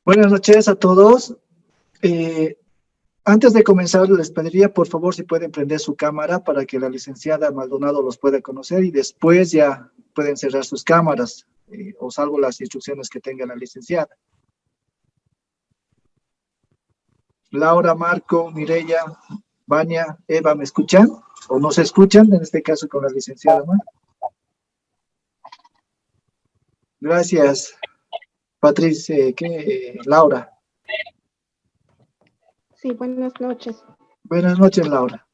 Buenas noches a todos. Eh, Antes de comenzar, les pediría por favor si pueden prender su cámara para que la licenciada Maldonado los pueda conocer y después ya pueden cerrar sus cámaras o salvo las instrucciones que tenga la licenciada. Laura, Marco, Mireya, Vania, Eva, ¿me escuchan? ¿O no se escuchan? En este caso con la licenciada. Gracias. Patricia, Laura. Sí, buenas noches. Buenas noches, Laura.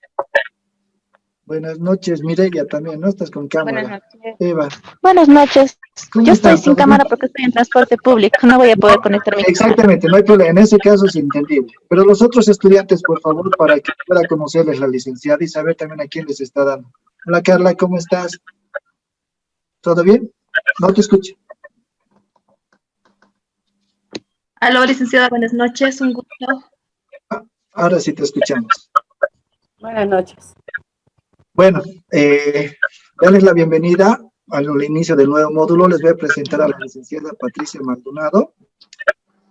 Buenas noches, Mireya también, ¿no? Estás con cámara. Buenas noches. Eva. Buenas noches. ¿Cómo Yo estoy estás? sin ¿Todo cámara bien? porque estoy en transporte público. No voy a poder conectar mi cámara. Exactamente, no hay problema. En ese caso es entendible. Pero los otros estudiantes, por favor, para que pueda conocerles la licenciada y saber también a quién les está dando. Hola, Carla, ¿cómo estás? ¿Todo bien? No te escucho. Aló, licenciada, buenas noches, un gusto. Ahora sí te escuchamos. Buenas noches. Bueno, darles la bienvenida al inicio del nuevo módulo. Les voy a presentar a la licenciada Patricia Maldonado.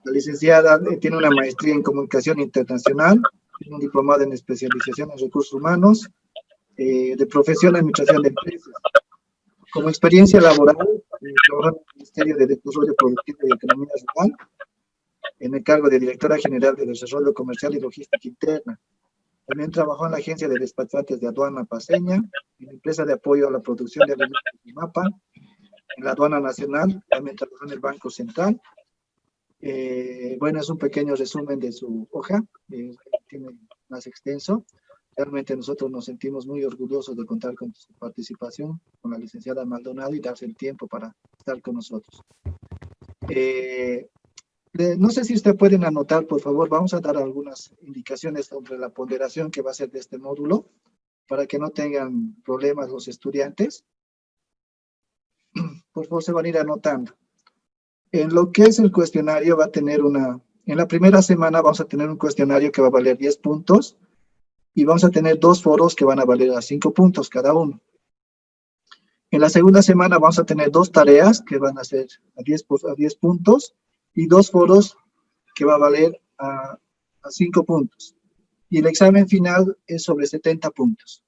La licenciada tiene una maestría en comunicación internacional, tiene un diplomado en especialización en recursos humanos, de profesión administración de empresas. Como experiencia laboral, trabajó en el Ministerio de Desarrollo Productivo y Economía Rural, en el cargo de directora general de Desarrollo Comercial y Logística Interna. También trabajó en la Agencia de Despachantes de Aduana Paceña, en la empresa de apoyo a la producción de alimentos MAPA, en la Aduana Nacional, también trabajó en el Banco Central. Bueno, es un pequeño resumen de su hoja, tiene más extenso. Realmente nosotros nos sentimos muy orgullosos de contar con su participación, con la licenciada Maldonado y darse el tiempo para estar con nosotros. No sé si ustedes pueden anotar, por favor, vamos a dar algunas indicaciones sobre la ponderación que va a ser de este módulo, para que no tengan problemas los estudiantes. Por favor, se van a ir anotando. En lo que es el cuestionario va a tener en la primera semana vamos a tener un cuestionario que va a valer 10 puntos y vamos a tener 2 foros que van a valer a 5 puntos cada uno. En la segunda semana vamos a tener 2 tareas que van a ser a 10 puntos y 2 foros que va a valer a 5 puntos. Y el examen final es sobre 70 puntos.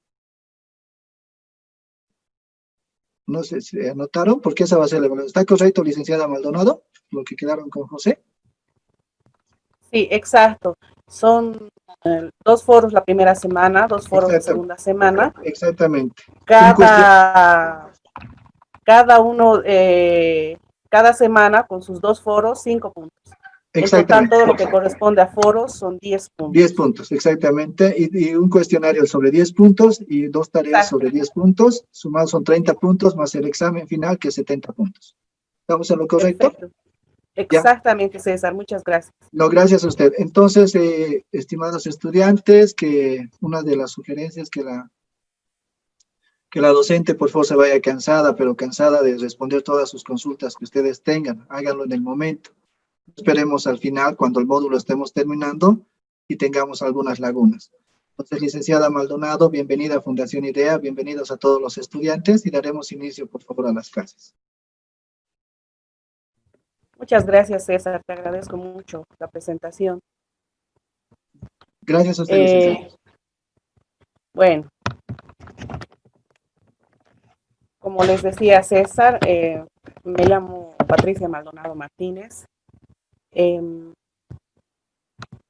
No sé si anotaron, porque esa va a ser la evaluación. ¿Está correcto, licenciada Maldonado? Lo que quedaron con José. Sí, exacto. Son 2 foros la primera semana, 2 foros la segunda semana. Exactamente. Cada uno, cada semana con sus 2 foros, 5 puntos. En total, todo lo que corresponde a foros son 10 puntos. 10 puntos, exactamente. Y un cuestionario sobre 10 puntos y 2 tareas sobre 10 puntos. Sumados son 30 puntos más el examen final, que es 70 puntos. ¿Estamos en lo correcto? Perfecto. Exactamente, César. Muchas gracias. No, gracias a usted. Entonces, estimados estudiantes, que una de las sugerencias que la docente, por favor, se vaya cansada, pero cansada de responder todas sus consultas que ustedes tengan. Háganlo en el momento. Esperemos al final, cuando el módulo estemos terminando y tengamos algunas lagunas. Entonces, licenciada Maldonado, bienvenida a Fundación IDEA, bienvenidos a todos los estudiantes y daremos inicio, por favor, a las clases. Muchas gracias, César. Te agradezco mucho la presentación. Gracias a usted, licenciada. Bueno, como les decía César, me llamo Patricia Maldonado Martínez.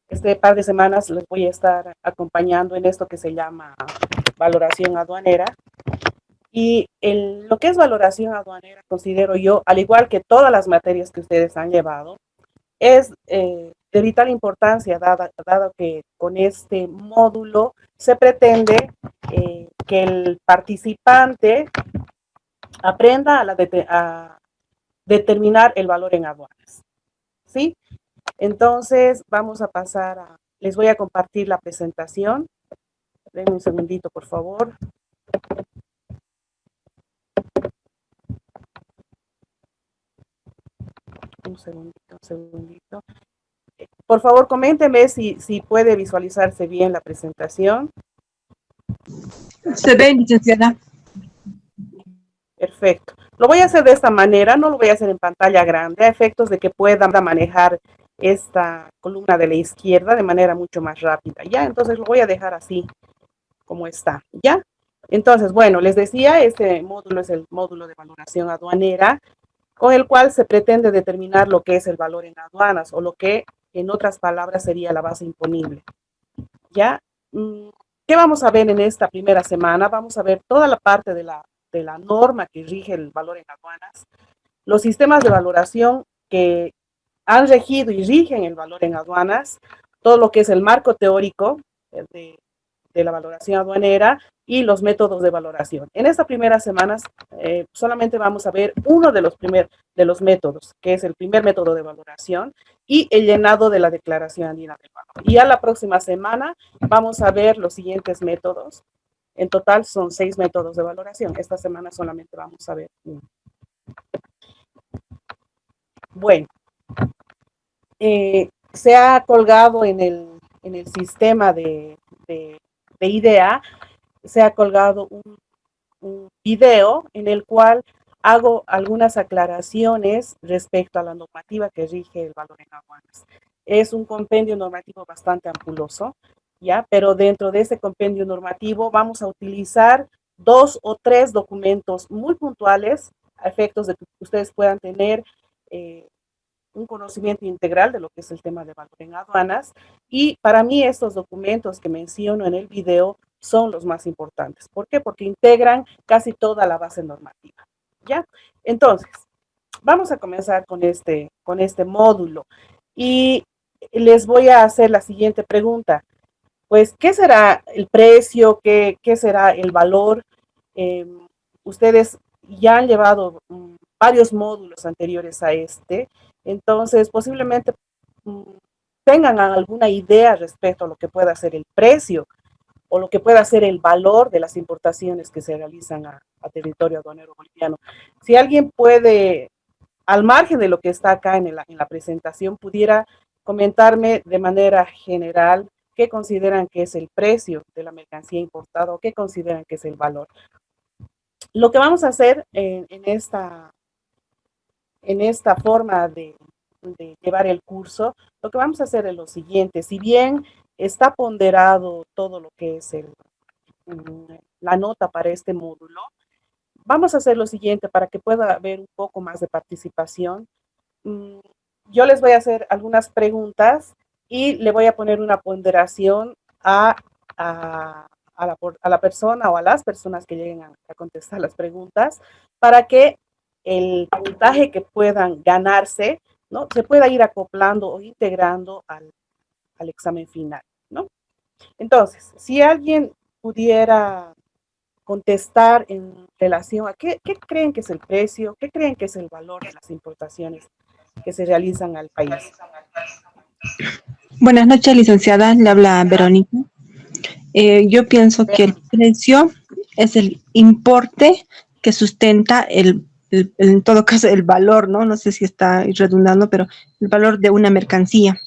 Este par de semanas les voy a estar acompañando en esto que se llama valoración aduanera. Y lo que es valoración aduanera, considero yo, al igual que todas las materias que ustedes han llevado, es de vital importancia, dado que con este módulo se pretende que el participante aprenda a determinar el valor en aduanas. ¿Sí? Entonces, vamos a pasar les voy a compartir la presentación. Denme un segundito, por favor. Un segundito. Por favor, coméntenme si puede visualizarse bien la presentación. Se ve, licenciada. Perfecto. Lo voy a hacer de esta manera, no lo voy a hacer en pantalla grande, a efectos de que puedan manejar esta columna de la izquierda de manera mucho más rápida, ¿ya? Entonces lo voy a dejar así como está, ¿ya? Entonces, bueno, les decía, este módulo es el módulo de valoración aduanera, con el cual se pretende determinar lo que es el valor en aduanas o lo que, en otras palabras, sería la base imponible, ¿ya? ¿Qué vamos a ver en esta primera semana? Vamos a ver toda la parte de la norma que rige el valor en aduanas, los sistemas de valoración que han regido y rigen el valor en aduanas, todo lo que es el marco teórico de la valoración aduanera y los métodos de valoración. En estas primeras semanas solamente vamos a ver uno de los métodos, que es el primer método de valoración y el llenado de la declaración andina del valor. Y a la próxima semana vamos a ver los siguientes métodos. En total son 6 métodos de valoración. Esta semana solamente vamos a ver uno. Bueno, se ha colgado en el sistema de IDEA, se ha colgado un video en el cual hago algunas aclaraciones respecto a la normativa que rige el valor en aduanas. Es un compendio normativo bastante ampuloso, ¿ya? Pero dentro de ese compendio normativo vamos a utilizar 2 o 3 documentos muy puntuales a efectos de que ustedes puedan tener un conocimiento integral de lo que es el tema de valor en aduanas. Y para mí estos documentos que menciono en el video son los más importantes. ¿Por qué? Porque integran casi toda la base normativa, ¿ya? Entonces, vamos a comenzar con este módulo. Y les voy a hacer la siguiente pregunta. Pues, ¿qué será el precio? ¿Qué será el valor? Ustedes ya han llevado varios módulos anteriores a este, entonces posiblemente tengan alguna idea respecto a lo que pueda ser el precio o lo que pueda ser el valor de las importaciones que se realizan a territorio aduanero boliviano. Si alguien puede, al margen de lo que está acá en la presentación, pudiera comentarme de manera general qué consideran que es el precio de la mercancía importada o qué consideran que es el valor. Lo que vamos a hacer en esta forma de llevar el curso, lo que vamos a hacer es lo siguiente. Si bien está ponderado todo lo que es la nota para este módulo, vamos a hacer lo siguiente para que pueda haber un poco más de participación. Yo les voy a hacer algunas preguntas y le voy a poner una ponderación a la persona o a las personas que lleguen a contestar las preguntas para que el puntaje que puedan ganarse, ¿no?, se pueda ir acoplando o integrando al examen final, ¿no? Entonces, si alguien pudiera contestar en relación a qué creen que es el precio, qué creen que es el valor de las importaciones que se realizan al país. Buenas noches, licenciada. Le habla Verónica. Yo pienso que el precio es el importe que sustenta en todo caso, el valor, ¿no? No sé si está redundando, pero el valor de una mercancía.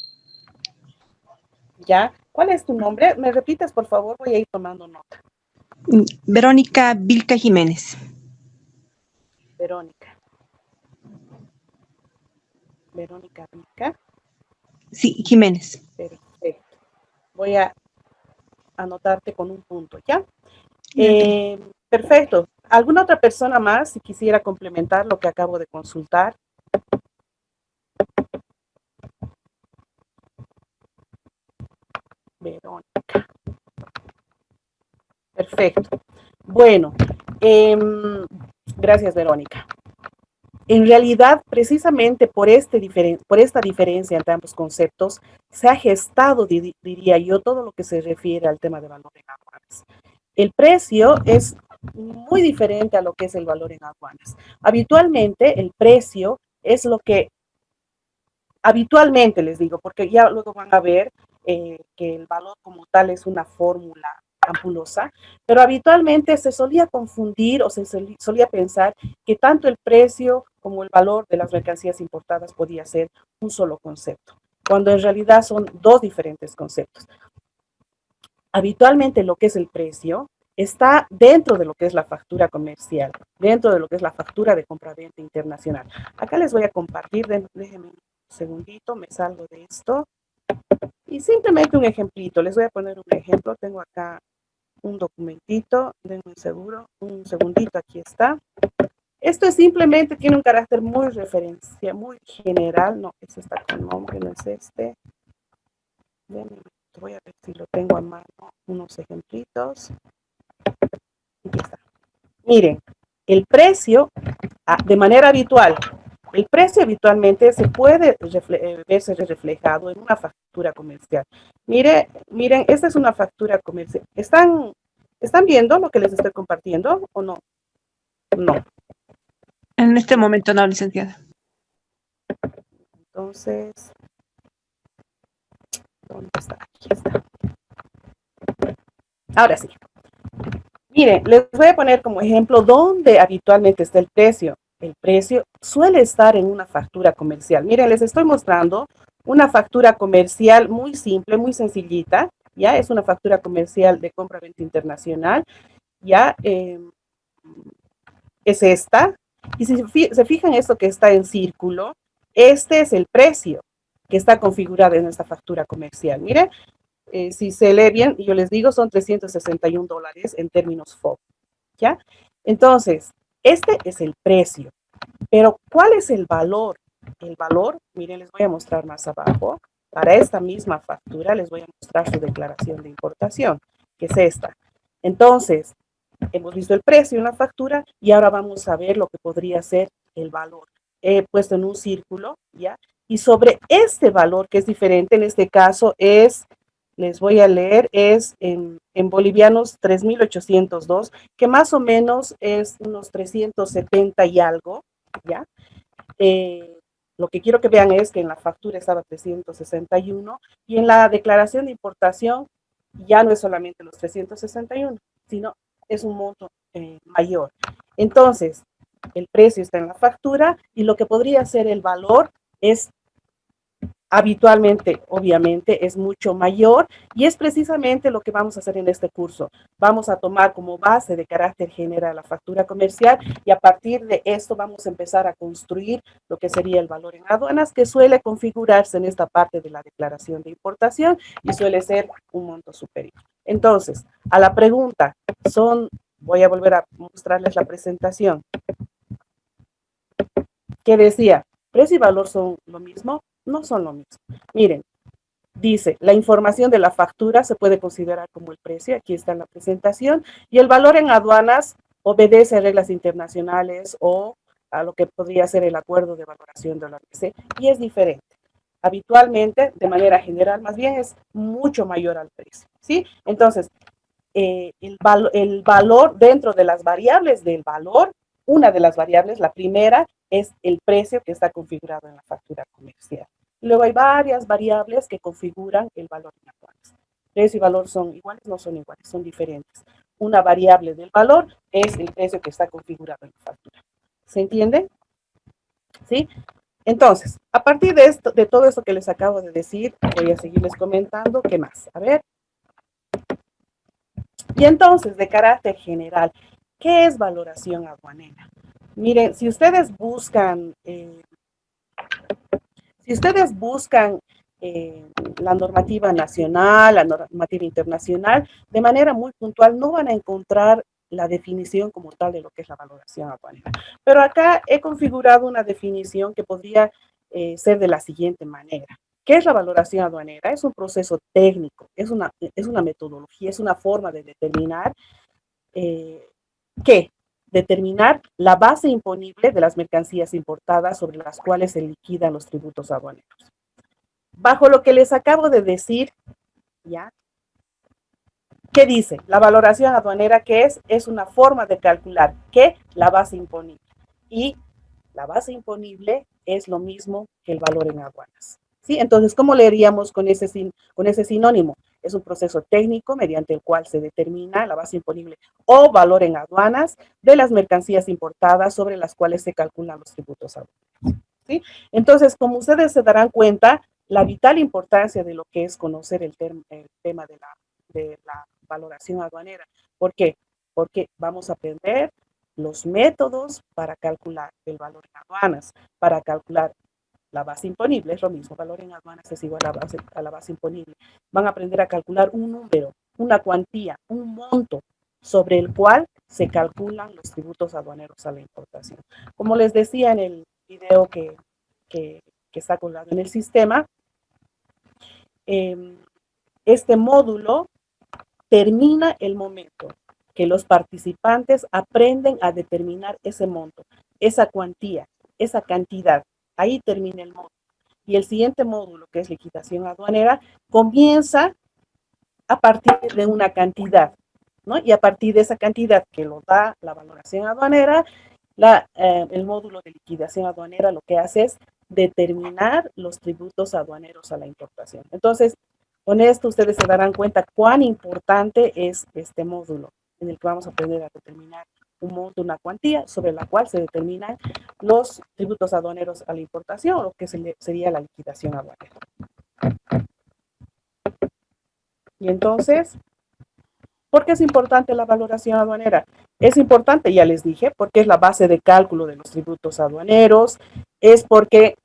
¿Ya? ¿Cuál es tu nombre? ¿Me repites, por favor? Voy a ir tomando nota. Verónica Vilca Jiménez. Verónica Vilca. Sí, Jiménez. Perfecto. Voy a anotarte con un punto, ¿ya? Perfecto. ¿Alguna otra persona más si quisiera complementar lo que acabo de consultar? Verónica. Perfecto. Bueno, gracias, Verónica. En realidad, precisamente por esta diferencia entre ambos conceptos, se ha gestado, diría yo, todo lo que se refiere al tema de valor en aduanas. El precio es muy diferente a lo que es el valor en aduanas. Habitualmente, el precio es lo que, habitualmente les digo, porque ya luego van a ver que el valor como tal es una fórmula ampulosa, pero habitualmente se solía confundir o se solía pensar que tanto el precio como el valor de las mercancías importadas podía ser un solo concepto, cuando en realidad son dos diferentes conceptos. Habitualmente lo que es el precio está dentro de lo que es la factura comercial, dentro de lo que es la factura de compraventa internacional. Acá les voy a compartir, déjenme segundito, me salgo de esto. Y simplemente un ejemplito, les voy a poner un ejemplo. Tengo acá un documentito, denme un segundito, aquí está. Esto es simplemente, tiene un carácter muy referencia, muy general. No, ese está con nombre, no es este. Voy a ver si lo tengo a mano, unos ejemplitos. Aquí está. Miren, el precio, de manera habitual, el precio habitualmente se puede verse reflejado en una factura comercial. Miren, esta es una factura comercial. ¿Están viendo lo que les estoy compartiendo o no? No. En este momento no, licenciada. Entonces, ¿dónde está? Aquí está. Ahora sí. Miren, les voy a poner como ejemplo dónde habitualmente está el precio. El precio suele estar en una factura comercial. Miren, les estoy mostrando una factura comercial muy simple, muy sencillita. Ya es una factura comercial de compra-venta internacional. Ya es esta. Y si se fijan esto que está en círculo, este es el precio que está configurado en esta factura comercial. Miren, si se lee bien, yo les digo, son $361 en términos FOB, ¿ya? Entonces, este es el precio, pero ¿cuál es el valor? El valor, miren, les voy a mostrar más abajo. Para esta misma factura les voy a mostrar su declaración de importación, que es esta. Entonces, hemos visto el precio en la factura y ahora vamos a ver lo que podría ser el valor. He puesto en un círculo, ¿ya? Y sobre este valor, que es diferente, en este caso es, les voy a leer, es en bolivianos 3.802, que más o menos es unos 370 y algo, ¿ya? Lo que quiero que vean es que en la factura estaba 361 y en la declaración de importación ya no es solamente los 361, sino es un monto mayor. Entonces, el precio está en la factura y lo que podría ser el valor es habitualmente, obviamente, es mucho mayor y es precisamente lo que vamos a hacer en este curso. Vamos a tomar como base de carácter general la factura comercial y a partir de esto vamos a empezar a construir lo que sería el valor en aduanas, que suele configurarse en esta parte de la declaración de importación y suele ser un monto superior. Entonces, a la pregunta, voy a volver a mostrarles la presentación. ¿Qué decía? ¿Precio y valor son lo mismo? No son lo mismo. Miren, dice, la información de la factura se puede considerar como el precio, aquí está en la presentación, y el valor en aduanas obedece a reglas internacionales o a lo que podría ser el acuerdo de valoración de la OMC, y es diferente. Habitualmente, de manera general, más bien es mucho mayor al precio, ¿sí? Entonces, el valor dentro de las variables del valor, una de las variables, la primera, es el precio que está configurado en la factura comercial. Luego hay varias variables que configuran el valor en aduanas. Precio y valor son iguales, no son iguales, son diferentes. Una variable del valor es el precio que está configurado en la factura. ¿Se entiende? ¿Sí? Entonces, a partir de esto, de todo esto que les acabo de decir, voy a seguirles comentando. ¿Qué más? A ver. Y entonces, de carácter general, ¿qué es valoración aduanera? Miren, si ustedes buscan la normativa nacional, la normativa internacional, de manera muy puntual, no van a encontrar la definición como tal de lo que es la valoración aduanera. Pero acá he configurado una definición que podría ser de la siguiente manera. ¿Qué es la valoración aduanera? Es un proceso técnico, es una metodología, es una forma de determinar determinar la base imponible de las mercancías importadas sobre las cuales se liquidan los tributos aduaneros. Bajo lo que les acabo de decir, ¿ya? ¿Qué dice? La valoración aduanera, ¿qué es? Es una forma de calcular que la base imponible. Y la base imponible es lo mismo que el valor en aduanas. ¿Sí? Entonces, ¿cómo leeríamos con ese sinónimo? Es un proceso técnico mediante el cual se determina la base imponible o valor en aduanas de las mercancías importadas sobre las cuales se calculan los tributos aduaneros. ¿Sí? Entonces, como ustedes se darán cuenta, la vital importancia de lo que es conocer el tema de la valoración aduanera. ¿Por qué? Porque vamos a aprender los métodos para calcular el valor en aduanas, para calcular la base imponible, es lo mismo, valor en aduanas es igual a la base imponible. Van a aprender a calcular un número, una cuantía, un monto sobre el cual se calculan los tributos aduaneros a la importación. Como les decía en el video que está colgado en el sistema, este módulo termina el momento que los participantes aprenden a determinar ese monto, esa cuantía, esa cantidad. Ahí termina el módulo. Y el siguiente módulo, que es liquidación aduanera, comienza a partir de una cantidad, ¿no? Y a partir de esa cantidad que lo da la valoración aduanera, el módulo de liquidación aduanera lo que hace es determinar los tributos aduaneros a la importación. Entonces, con esto ustedes se darán cuenta cuán importante es este módulo en el que vamos a aprender a determinar un monto, una cuantía sobre la cual se determinan los tributos aduaneros a la importación, lo que sería la liquidación aduanera. Y entonces, ¿por qué es importante la valoración aduanera? Es importante, ya les dije, porque es la base de cálculo de los tributos aduaneros, es porque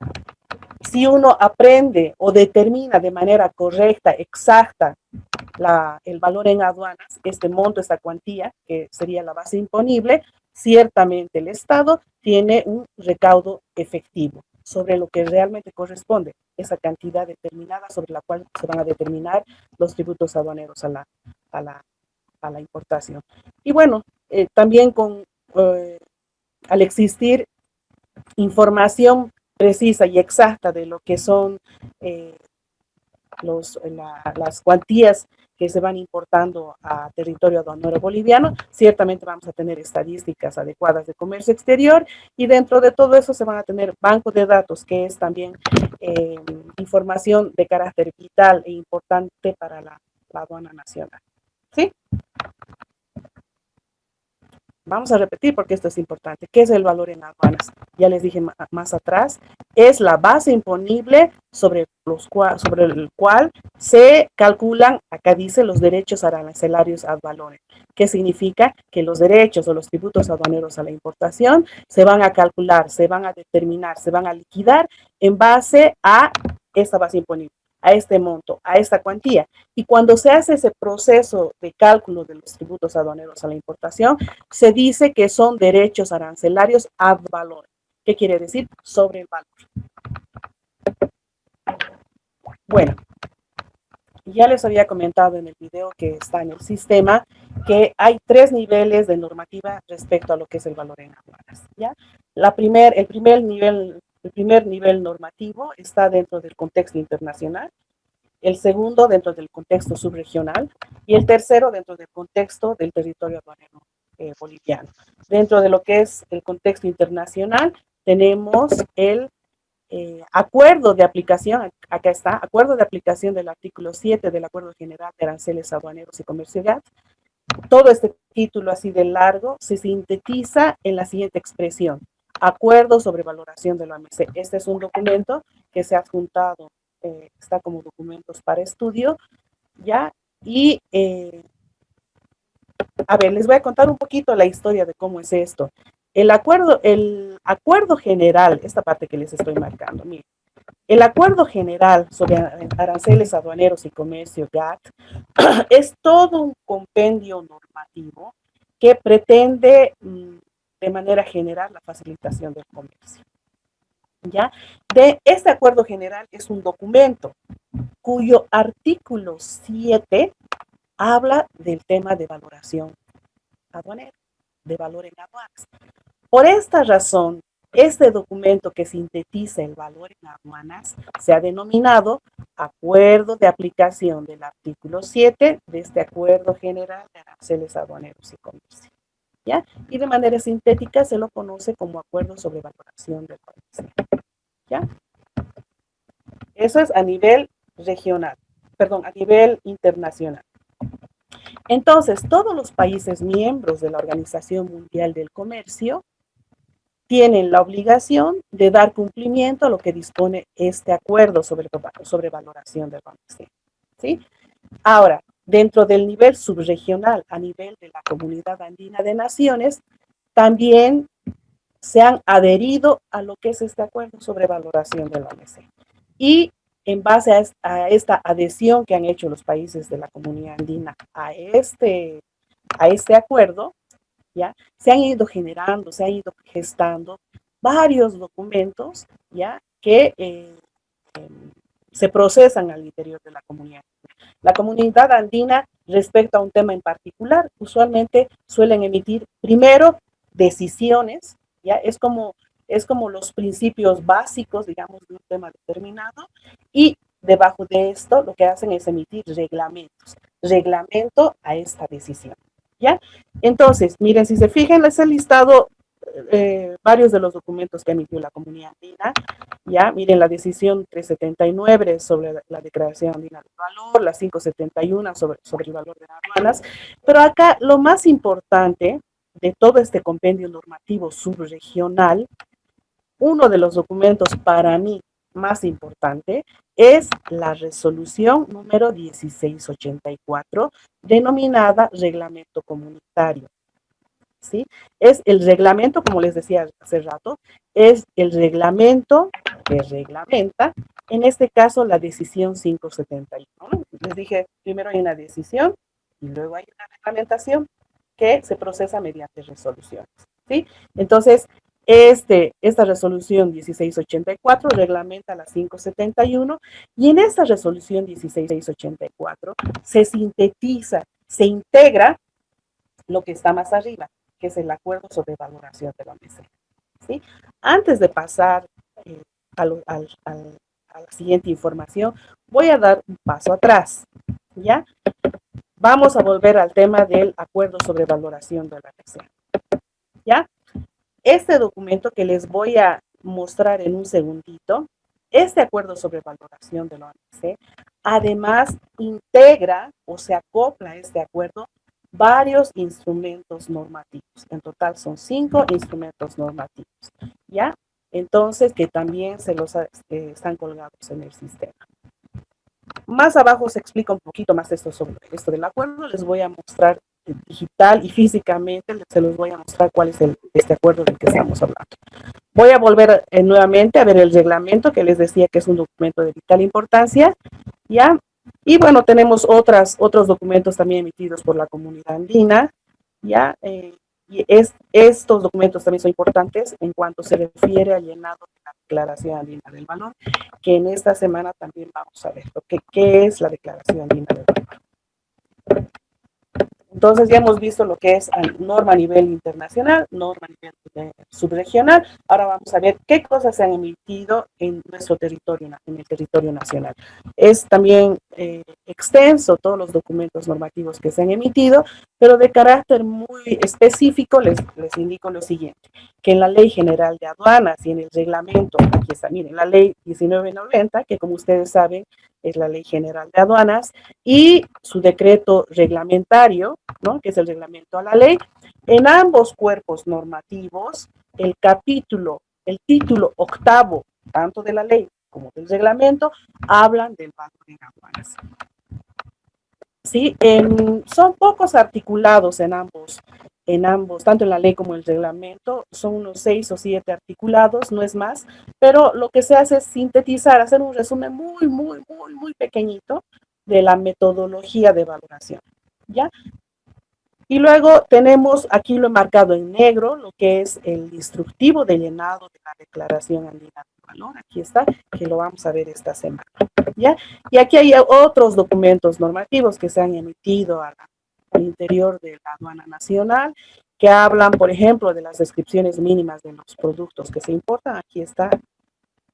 si uno aprende o determina de manera correcta, exacta, el valor en aduanas, este monto, esta cuantía, que sería la base imponible, ciertamente el Estado tiene un recaudo efectivo sobre lo que realmente corresponde, esa cantidad determinada sobre la cual se van a determinar los tributos aduaneros a la importación. Y bueno, también al existir información precisa y exacta de lo que son las cuantías que se van importando a territorio aduanero boliviano, ciertamente vamos a tener estadísticas adecuadas de comercio exterior y dentro de todo eso se van a tener bancos de datos, que es también información de carácter vital e importante para la aduana nacional. ¿Sí? Vamos a repetir porque esto es importante. ¿Qué es el valor en aduanas? Ya les dije más atrás. Es la base imponible sobre el cual se calculan, acá dice, los derechos arancelarios ad valorem. ¿Qué significa? Que los derechos o los tributos aduaneros a la importación se van a calcular, se van a determinar, se van a liquidar en base a esta base imponible, a este monto, a esta cuantía. Y cuando se hace ese proceso de cálculo de los tributos aduaneros a la importación, se dice que son derechos arancelarios ad valorem. ¿Qué quiere decir? Sobre el valor. Bueno, ya les había comentado en el video que está en el sistema que hay 3 niveles de normativa respecto a lo que es el valor en aduanas, ¿ya? El primer nivel normativo está dentro del contexto internacional, el segundo dentro del contexto subregional y el tercero dentro del contexto del territorio aduanero boliviano. Dentro de lo que es el contexto internacional tenemos el acuerdo de aplicación, acá está, acuerdo de aplicación del artículo 7 del Acuerdo General de Aranceles Aduaneros y Comercio GATT. Todo este título así de largo se sintetiza en la siguiente expresión: acuerdo sobre valoración de la OMC. Este es un documento que se ha adjuntado, está como documentos para estudio, ¿ya? Y, a ver, les voy a contar un poquito la historia de cómo es esto. El acuerdo general, esta parte que les estoy marcando, miren. El acuerdo general sobre aranceles aduaneros y comercio GATT es todo un compendio normativo que pretende de manera general la facilitación del comercio. ¿Ya? Este acuerdo general es un documento cuyo artículo 7 habla del tema de valoración aduanera, de valor en aduanas. Por esta razón, este documento que sintetiza el valor en aduanas se ha denominado Acuerdo de Aplicación del artículo 7 de este Acuerdo General de Aranceles Aduaneros y Comercio, ¿ya? Y de manera sintética se lo conoce como Acuerdo sobre Valoración del Comercio, ¿ya? Eso es a nivel regional, perdón, a nivel internacional. Entonces, todos los países miembros de la Organización Mundial del Comercio tienen la obligación de dar cumplimiento a lo que dispone este acuerdo sobre valoración del comercio, ¿sí? Ahora, dentro del nivel subregional, a nivel de la Comunidad Andina de Naciones, también se han adherido a lo que es este acuerdo sobre valoración de la OMC. Y en base a esta adhesión que han hecho los países de la comunidad andina a este acuerdo, ¿ya? Se han ido generando, se han ido gestando varios documentos, ¿ya? Que se procesan al interior de la comunidad. La comunidad andina, respecto a un tema en particular, usualmente suelen emitir primero decisiones, ¿ya? Es como los principios básicos, digamos, de un tema determinado, y debajo de esto lo que hacen es emitir reglamentos, reglamento a esta decisión, ¿ya? Entonces, miren, si se fijan, les he listado varios de los documentos que emitió la comunidad andina, ya, miren, la decisión 379 sobre la declaración andina del valor, la 571 sobre el valor de las aduanas, pero acá lo más importante de todo este compendio normativo subregional, uno de los documentos para mí más importante es la resolución número 1684, denominada reglamento comunitario. ¿Sí? Es el reglamento, como les decía hace rato, es el reglamento que reglamenta, en este caso, la decisión 571. ¿No? Les dije, primero hay una decisión y luego hay una reglamentación que se procesa mediante resoluciones. ¿Sí? Entonces, esta resolución 1684 reglamenta la 571 y en esta resolución 1684 se sintetiza, se integra lo que está más arriba, que es el acuerdo sobre valoración de la OMC. ¿Sí? Antes de pasar a la siguiente información, voy a dar un paso atrás, ¿ya? Vamos a volver al tema del acuerdo sobre valoración de la OMC, ¿ya? Este documento que les voy a mostrar en un segundito, este acuerdo sobre valoración de la OMC, además integra o se acopla a este acuerdo varios instrumentos normativos. En total son 5 instrumentos normativos, ¿ya? Entonces, que también están colgados en el sistema. Más abajo se explica un poquito más sobre esto del acuerdo. Les voy a mostrar digital y físicamente, se los voy a mostrar cuál es este acuerdo del que estamos hablando. Voy a volver nuevamente a ver el reglamento que les decía que es un documento de vital importancia, ¿ya? Y bueno, tenemos otros documentos también emitidos por la comunidad andina, ¿ya? Y estos documentos también son importantes en cuanto se refiere al llenado de la Declaración Andina del Valor, que en esta semana también vamos a ver qué es la Declaración Andina del Valor. Entonces ya hemos visto lo que es norma a nivel internacional, norma a nivel subregional. Ahora vamos a ver qué cosas se han emitido en nuestro territorio, en el territorio nacional. Es también extenso todos los documentos normativos que se han emitido, pero de carácter muy específico les indico lo siguiente, que en la Ley General de Aduanas y en el reglamento, aquí está, miren, la Ley 1990, que como ustedes saben es la Ley General de Aduanas, y su decreto reglamentario, ¿no? Que es el reglamento a la ley. En ambos cuerpos normativos, el título octavo, tanto de la ley como del reglamento, hablan del valor en aduanas. ¿Sí? Son pocos articulados en ambos, tanto en la ley como en el reglamento, son unos 6 o 7 articulados, no es más, pero lo que se hace es sintetizar, hacer un resumen muy pequeñito de la metodología de valoración, ¿ya? Y luego tenemos, aquí lo he marcado en negro, lo que es el instructivo de llenado de la Declaración Andina del Valor, aquí está, que lo vamos a ver esta semana, ¿ya? Y aquí hay otros documentos normativos que se han emitido al interior de la aduana nacional, que hablan, por ejemplo, de las descripciones mínimas de los productos que se importan, aquí está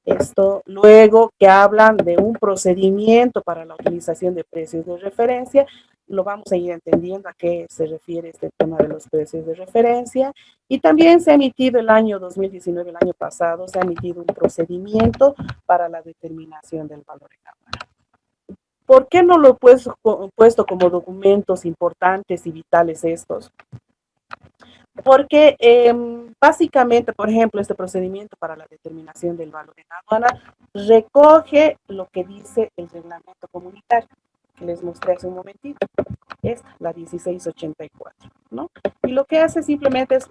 esto, luego que hablan de un procedimiento para la utilización de precios de referencia, lo vamos a ir entendiendo a qué se refiere este tema de los precios de referencia, y también se ha emitido el año 2019, el año pasado, se ha emitido un procedimiento para la determinación del valor en aduana. ¿Por qué no lo he puesto como documentos importantes y vitales estos? Porque básicamente, por ejemplo, este procedimiento para la determinación del valor en aduana recoge lo que dice el reglamento comunitario, que les mostré hace un momentito, esta, la 1684, ¿no? Y lo que hace simplemente es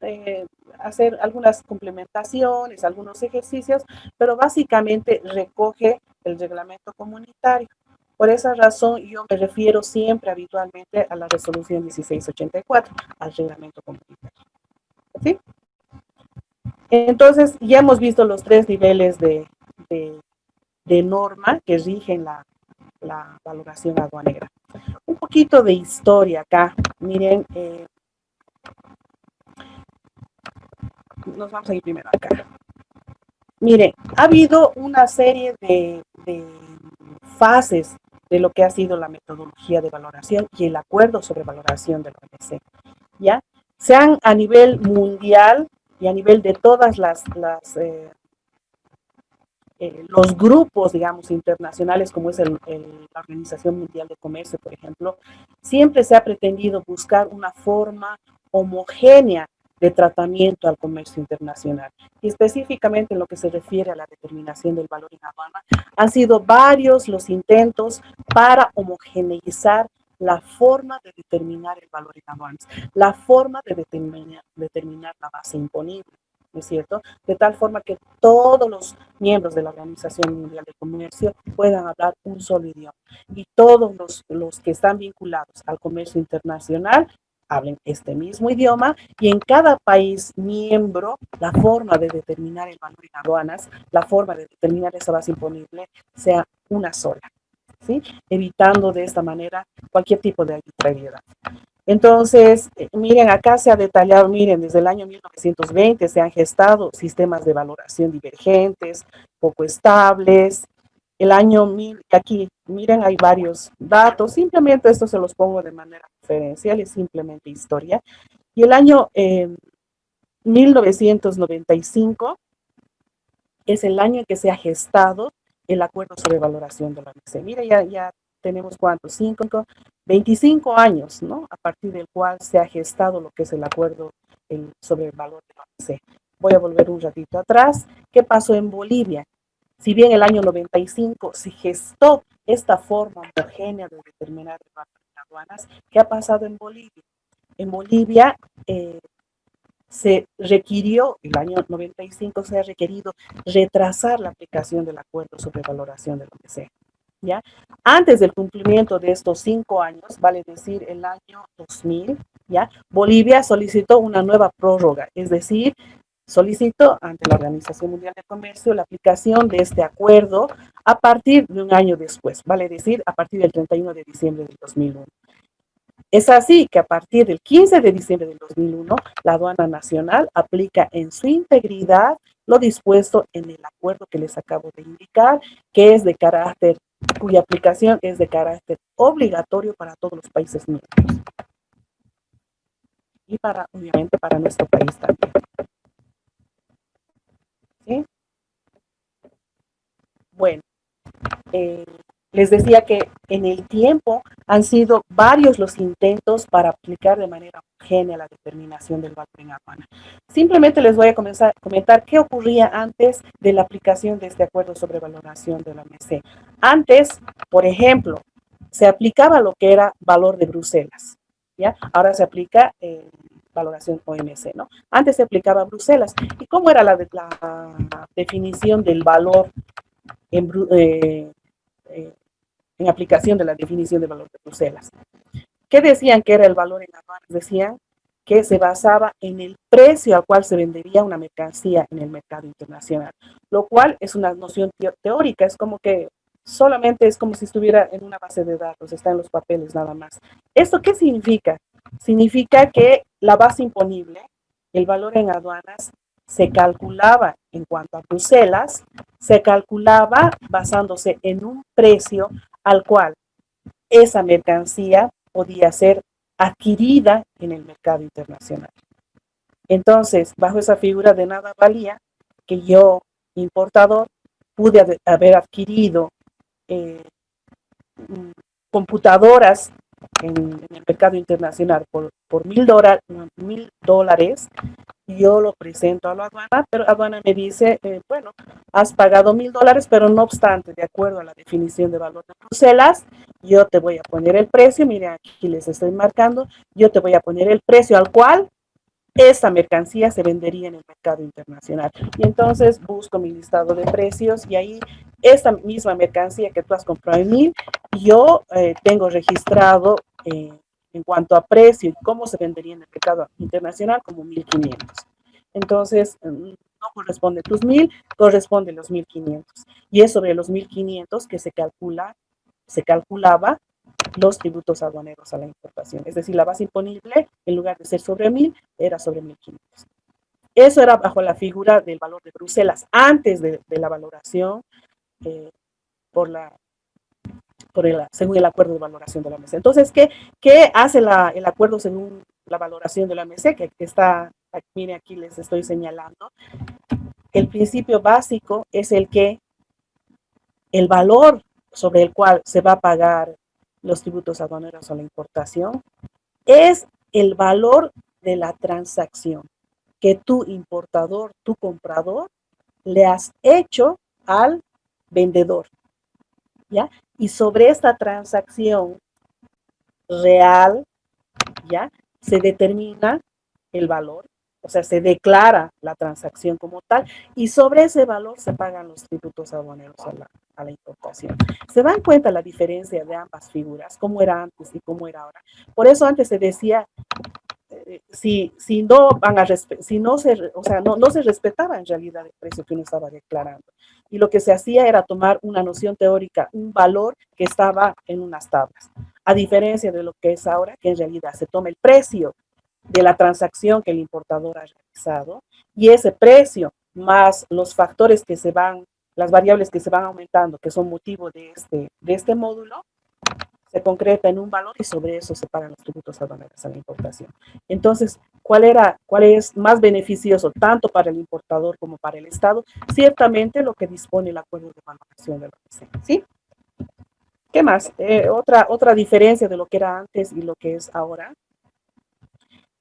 hacer algunas complementaciones, algunos ejercicios, pero básicamente recoge el reglamento comunitario. Por esa razón yo me refiero siempre habitualmente a la resolución 1684, al reglamento comunitario. ¿Sí? Entonces ya hemos visto los tres niveles de norma que rigen la valoración aduanera. Un poquito de historia acá. Miren, nos vamos a ir primero acá. Miren, ha habido una serie de fases de lo que ha sido la metodología de valoración y el acuerdo sobre valoración de la OMC, ¿ya? Se han a nivel mundial y a nivel de todas los grupos, digamos, internacionales, como es la Organización Mundial de Comercio, por ejemplo, siempre se ha pretendido buscar una forma homogénea de tratamiento al comercio internacional. Y específicamente en lo que se refiere a la determinación del valor en aduana, han sido varios los intentos para homogeneizar la forma de determinar el valor en aduanas, la forma de determinar la base imponible, ¿no es cierto? De tal forma que todos los miembros de la Organización Mundial de Comercio puedan hablar un solo idioma y todos los que están vinculados al comercio internacional hablen este mismo idioma y en cada país miembro la forma de determinar el valor en aduanas, la forma de determinar esa base imponible sea una sola, ¿sí? Evitando de esta manera cualquier tipo de arbitrariedad. Entonces, miren, acá se ha detallado, miren, desde el año 1920 se han gestado sistemas de valoración divergentes, poco estables. El año, aquí, miren, hay varios datos, simplemente esto se los pongo de manera referencial, es simplemente historia. Y el año 1995 es el año en que se ha gestado el acuerdo sobre valoración de la OMC. Mira, ya tenemos cuántos, 25 años, ¿no? A partir del cual se ha gestado lo que es el acuerdo sobre el valor de la OMC. Voy a volver un ratito atrás. ¿Qué pasó en Bolivia? Si bien el año 95 se gestó esta forma homogénea de determinar el valor de aduanas, ¿qué ha pasado en Bolivia? En Bolivia se requirió, el año 95 se ha requerido retrasar la aplicación del acuerdo sobre valoración de la OMC. ¿Ya? Antes del cumplimiento de estos 5 años, vale decir el año 2000, ¿ya? Bolivia solicitó una nueva prórroga, es decir, solicitó ante la Organización Mundial de Comercio la aplicación de este acuerdo a partir de un año después, vale decir, a partir del 31 de diciembre del 2001. Es así que a partir del 15 de diciembre del 2001, la aduana nacional aplica en su integridad lo dispuesto en el acuerdo que les acabo de indicar, que es de carácter, cuya aplicación es de carácter obligatorio para todos los países miembros. Y obviamente, para nuestro país también. ¿Sí? Bueno, les decía que en el tiempo han sido varios los intentos para aplicar de manera homogénea la determinación del valor en aduana. Simplemente les voy a comenzar a comentar qué ocurría antes de la aplicación de este acuerdo sobre valoración de la OMC. Antes, por ejemplo, se aplicaba lo que era valor de Bruselas, ¿ya? Ahora se aplica valoración OMC, ¿no? Antes se aplicaba Bruselas. ¿Y cómo era la definición del valor en aplicación de la definición de valor de Bruselas? ¿Qué decían que era el valor en aduanas? Decían que se basaba en el precio al cual se vendería una mercancía en el mercado internacional, lo cual es una noción teórica, es como que solamente es como si estuviera en una base de datos, está en los papeles nada más. ¿Esto qué significa? Significa que la base imponible, el valor en aduanas, se calculaba en cuanto a Bruselas, se calculaba basándose en un precio al cual esa mercancía podía ser adquirida en el mercado internacional. Entonces, bajo esa figura de nada valía que yo, importador, pude haber adquirido computadoras en el mercado internacional por $1,000, yo lo presento a la aduana, pero la aduana me dice, bueno, has pagado $1,000, pero no obstante, de acuerdo a la definición de valor de Bruselas, yo te voy a poner el precio, miren, aquí les estoy marcando, yo te voy a poner el precio al cual esa mercancía se vendería en el mercado internacional. Y entonces busco mi listado de precios y ahí esta misma mercancía que tú has comprado en 1000, yo tengo registrado en cuanto a precio y cómo se vendería en el mercado internacional como 1500. Entonces, no corresponde tus 1000, corresponde los 1500. Y es sobre los 1500 que se calculaba los tributos aduaneros a la importación. Es decir, la base imponible, en lugar de ser sobre 1000, era sobre 1500. Eso era bajo la figura del valor de Bruselas, antes de la valoración eh, según el acuerdo de valoración de la OMC. Entonces, ¿qué hace el acuerdo según la valoración de la OMC? Que está, mire, aquí les estoy señalando. El principio básico es el valor sobre el cual se va a pagar los tributos aduaneros a la importación es el valor de la transacción que tu importador, tu comprador, le has hecho al vendedor, ¿ya? Y sobre esta transacción real, ¿ya? Se determina el valor, o sea, se declara la transacción como tal, y sobre ese valor se pagan los tributos aduaneros a la importación. ¿Se dan cuenta la diferencia de ambas figuras? ¿Cómo era antes y cómo era ahora? Por eso antes se decía, si no van a si no se, o sea, no se respetaba en realidad el precio que uno estaba declarando. Y lo que se hacía era tomar una noción teórica, un valor que estaba en unas tablas. A diferencia de lo que es ahora, que en realidad se toma el precio de la transacción que el importador ha realizado y ese precio más los factores que se van, las variables que se van aumentando, que son motivo de este módulo, se concreta en un valor y sobre eso se pagan los tributos aduaneros a la importación. Entonces, ¿cuál es más beneficioso tanto para el importador como para el Estado? Ciertamente lo que dispone el acuerdo de valoración de la OMC, ¿sí? ¿Qué más? Otra diferencia de lo que era antes y lo que es ahora.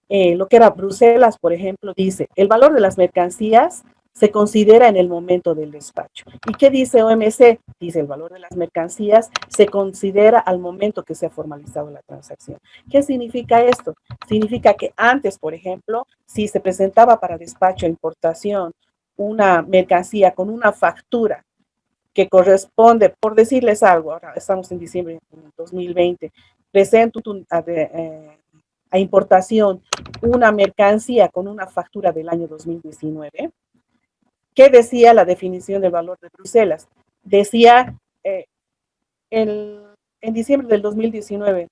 Lo que era Bruselas, por ejemplo, dice, el valor de las mercancías se considera en el momento del despacho. ¿Y qué dice OMC? Dice, el valor de las mercancías se considera al momento que se ha formalizado la transacción. ¿Qué significa esto? Significa que antes, por ejemplo, si se presentaba para despacho e importación una mercancía con una factura que corresponde, por decirles algo, ahora estamos en diciembre de 2020, presento a importación una mercancía con una factura del año 2019, ¿qué decía la definición del valor de Bruselas? Decía en diciembre del 2019,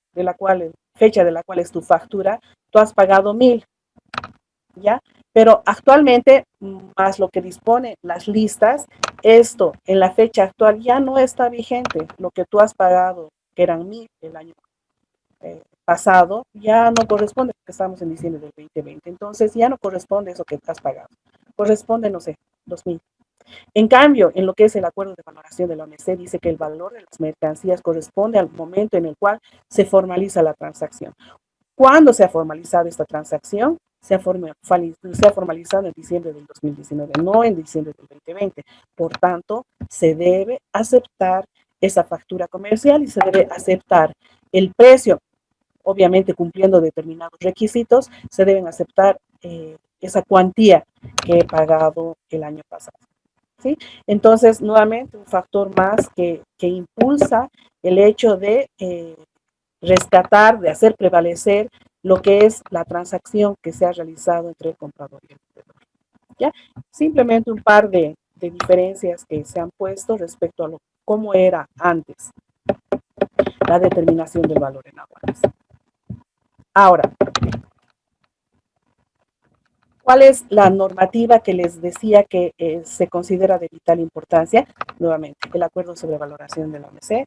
fecha de la cual es tu factura, tú has pagado 1000, ¿ya? Pero actualmente, más lo que dispone las listas, esto en la fecha actual ya no está vigente. Lo que tú has pagado, que eran 1000 el año pasado, ya no corresponde, porque estamos en diciembre del 2020. Entonces ya no corresponde eso que has pagado. Corresponde, no sé, 2000. En cambio, en lo que es el acuerdo de valoración de la OMC, dice que el valor de las mercancías corresponde al momento en el cual se formaliza la transacción. ¿Cuándo se ha formalizado esta transacción? Se ha formalizado en diciembre del 2019, no en diciembre del 2020. Por tanto, se debe aceptar esa factura comercial y se debe aceptar el precio, obviamente cumpliendo determinados requisitos, se deben aceptar esa cuantía que he pagado el año pasado. ¿Sí? Entonces, nuevamente, un factor más que impulsa el hecho de rescatar, de hacer prevalecer lo que es la transacción que se ha realizado entre el comprador y el vendedor. ¿Ya? Simplemente un par de diferencias que se han puesto respecto a cómo era antes la determinación del valor en aduanas. Ahora, ¿cuál es la normativa que les decía que se considera de vital importancia? Nuevamente, el acuerdo sobre valoración de la OMC.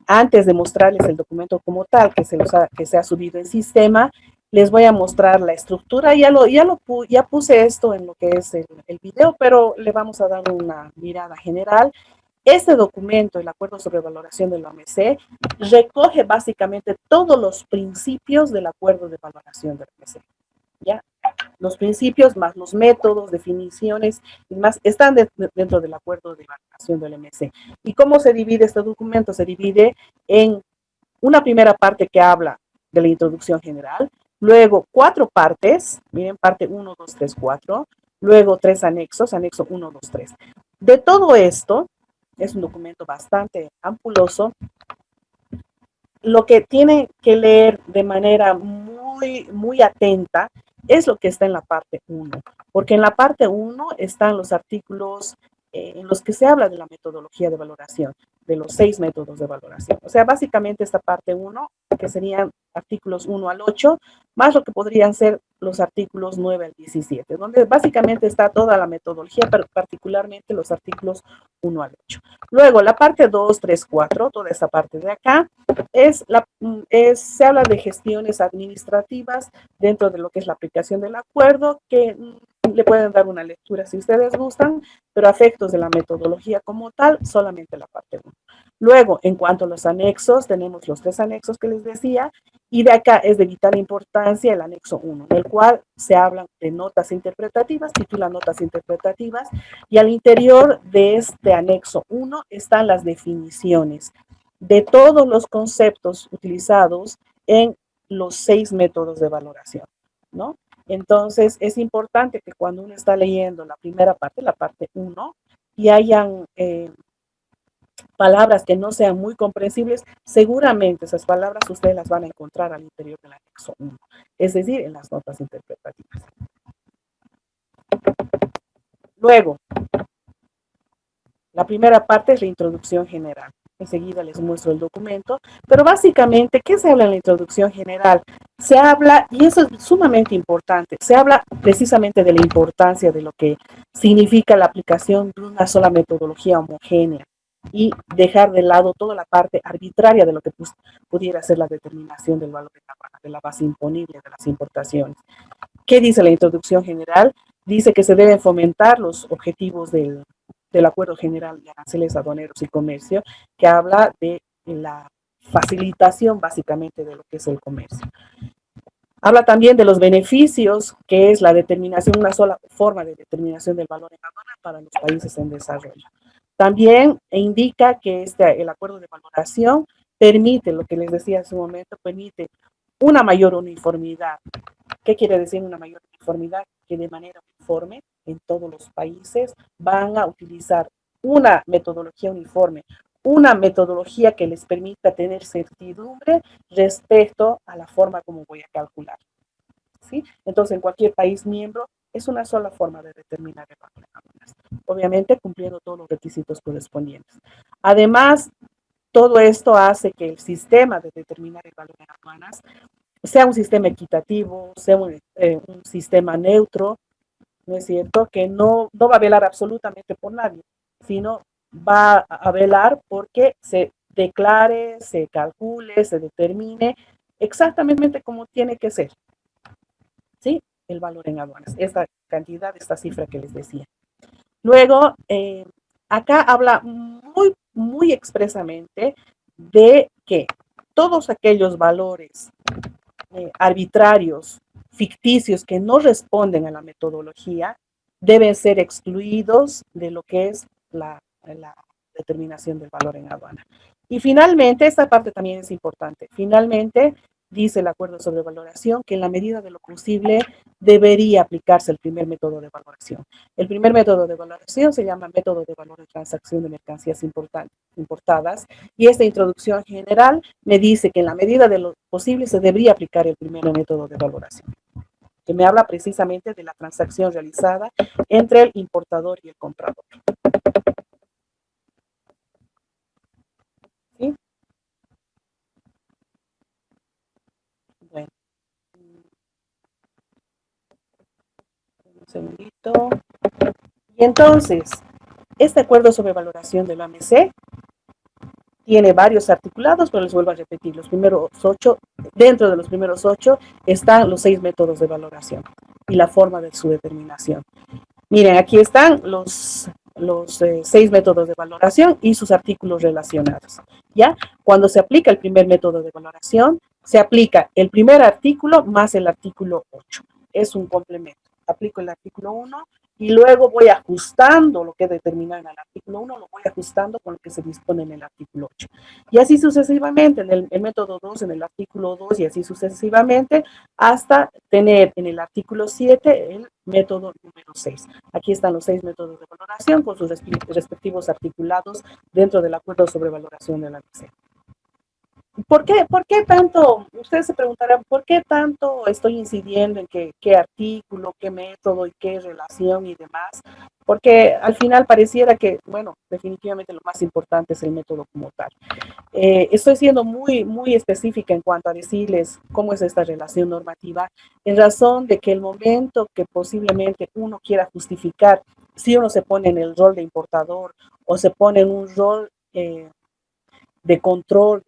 Antes de mostrarles el documento como tal, que se ha subido en sistema, les voy a mostrar la estructura. Ya puse esto en lo que es el video, pero le vamos a dar una mirada general. Este documento, el acuerdo sobre valoración de la OMC, recoge básicamente todos los principios del acuerdo de valoración de la OMC. ¿Ya? Los principios más los métodos, definiciones y más están dentro del acuerdo de valoración del OMC. ¿Y cómo se divide este documento? Se divide en una primera parte que habla de la introducción general, Luego, 4 partes, miren, parte 1, 2, 3, 4. Luego, 3 anexos, anexo 1, 2, 3. De todo esto, es un documento bastante ampuloso. Lo que tienen que leer de manera muy atenta es lo que está en la parte 1, porque en la parte 1 están los artículos en los que se habla de la metodología de valoración, de los 6 métodos de valoración. O sea, básicamente esta parte 1, que serían artículos 1 al 8, más lo que podrían ser los artículos 9 al 17, donde básicamente está toda la metodología, pero particularmente los artículos 1 al 8. Luego, la parte 2, 3, 4, toda esta parte de acá, se habla de gestiones administrativas dentro de lo que es la aplicación del acuerdo, que le pueden dar una lectura si ustedes gustan, pero a efectos de la metodología como tal, solamente la parte 1. Luego, en cuanto a los anexos, tenemos los 3 anexos que les decía, y de acá es de vital importancia el anexo 1, en el cual se hablan de notas interpretativas, titula notas interpretativas, y al interior de este anexo 1 están las definiciones de todos los conceptos utilizados en los 6 métodos de valoración, ¿no? Entonces, es importante que cuando uno está leyendo la primera parte, la parte 1, y hayan palabras que no sean muy comprensibles, seguramente esas palabras ustedes las van a encontrar al interior del anexo 1, es decir, en las notas interpretativas. Luego, la primera parte es la introducción general. Enseguida les muestro el documento, pero básicamente, ¿qué se habla en la introducción general? Se habla, y eso es sumamente importante, se habla precisamente de la importancia de lo que significa la aplicación de una sola metodología homogénea y dejar de lado toda la parte arbitraria de lo que pudiera ser la determinación del valor de la base imponible de las importaciones. ¿Qué dice la introducción general? Dice que se deben fomentar los objetivos del Acuerdo General de Aranceles Aduaneros y Comercio, que habla de la facilitación básicamente de lo que es el comercio. Habla también de los beneficios, que es la determinación, una sola forma de determinación del valor en aduana para los países en desarrollo. También indica que el acuerdo de valoración permite, lo que les decía hace un momento, permite una mayor uniformidad. ¿Qué quiere decir una mayor uniformidad? Que de manera uniforme en todos los países van a utilizar una metodología uniforme, una metodología que les permita tener certidumbre respecto a la forma como voy a calcular. ¿Sí? Entonces, en cualquier país miembro es una sola forma de determinar el valor en aduanas, obviamente cumpliendo todos los requisitos correspondientes. Además, todo esto hace que el sistema de determinar el valor en aduanas sea un sistema equitativo, sea un sistema neutro, ¿no es cierto? Que no va a velar absolutamente por nadie, sino va a velar porque se declare, se calcule, se determine exactamente como tiene que ser, ¿sí? El valor en aduanas, esta cantidad, esta cifra que les decía. Luego, acá habla muy expresamente de que todos aquellos valores arbitrarios, ficticios, que no responden a la metodología, deben ser excluidos de lo que es la determinación del valor en aduana. Y finalmente, esta parte también es importante, finalmente dice el acuerdo sobre valoración que en la medida de lo posible debería aplicarse el primer método de valoración. El primer método de valoración se llama método de valor de transacción de mercancías importadas, y esta introducción general me dice que en la medida de lo posible se debería aplicar el primer método de valoración, que me habla precisamente de la transacción realizada entre el importador y el comprador. ¿Sí? Bueno. Un segundito. Y entonces, este acuerdo sobre valoración de la OMC tiene varios articulados, pero les vuelvo a repetir, los primeros 8, dentro de los primeros 8 están los 6 métodos de valoración y la forma de su determinación. Miren, aquí están los 6 métodos de valoración y sus artículos relacionados. ¿Ya? Cuando se aplica el primer método de valoración, se aplica el primer artículo más el artículo 8. Es un complemento. Aplico el artículo 1 y luego voy ajustando lo que determina en el artículo 1, lo voy ajustando con lo que se dispone en el artículo 8. Y así sucesivamente, en el método 2, en el artículo 2, y así sucesivamente, hasta tener en el artículo 7 el método número 6. Aquí están los 6 métodos de valoración con sus respectivos articulados dentro del acuerdo sobre valoración de la ANSES. ¿Por qué tanto? Ustedes se preguntarán, ¿por qué tanto estoy incidiendo en qué artículo, qué método y qué relación y demás? Porque al final pareciera que, bueno, definitivamente lo más importante es el método como tal. Estoy siendo muy específica en cuanto a decirles cómo es esta relación normativa, en razón de que el momento que posiblemente uno quiera justificar, si uno se pone en el rol de importador o se pone en un rol de control,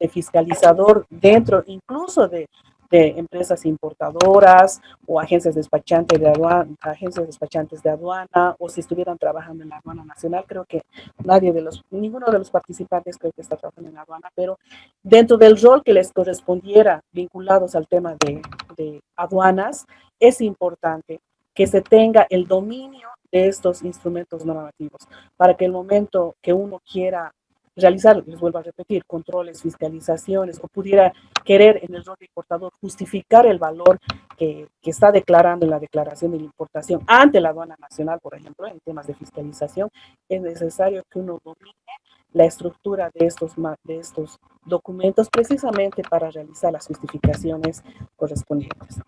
de fiscalizador dentro incluso de empresas importadoras o agencias despachantes de aduana, o si estuvieran trabajando en la aduana nacional. Creo que ninguno de los participantes creo que está trabajando en la aduana, pero dentro del rol que les correspondiera vinculados al tema de aduanas, es importante que se tenga el dominio de estos instrumentos normativos para que el momento que uno quiera realizar, les vuelvo a repetir, controles, fiscalizaciones, o pudiera querer en el rol de importador justificar el valor que está declarando en la declaración de la importación ante la aduana nacional, por ejemplo, en temas de fiscalización, es necesario que uno domine la estructura de estos documentos precisamente para realizar las justificaciones correspondientes.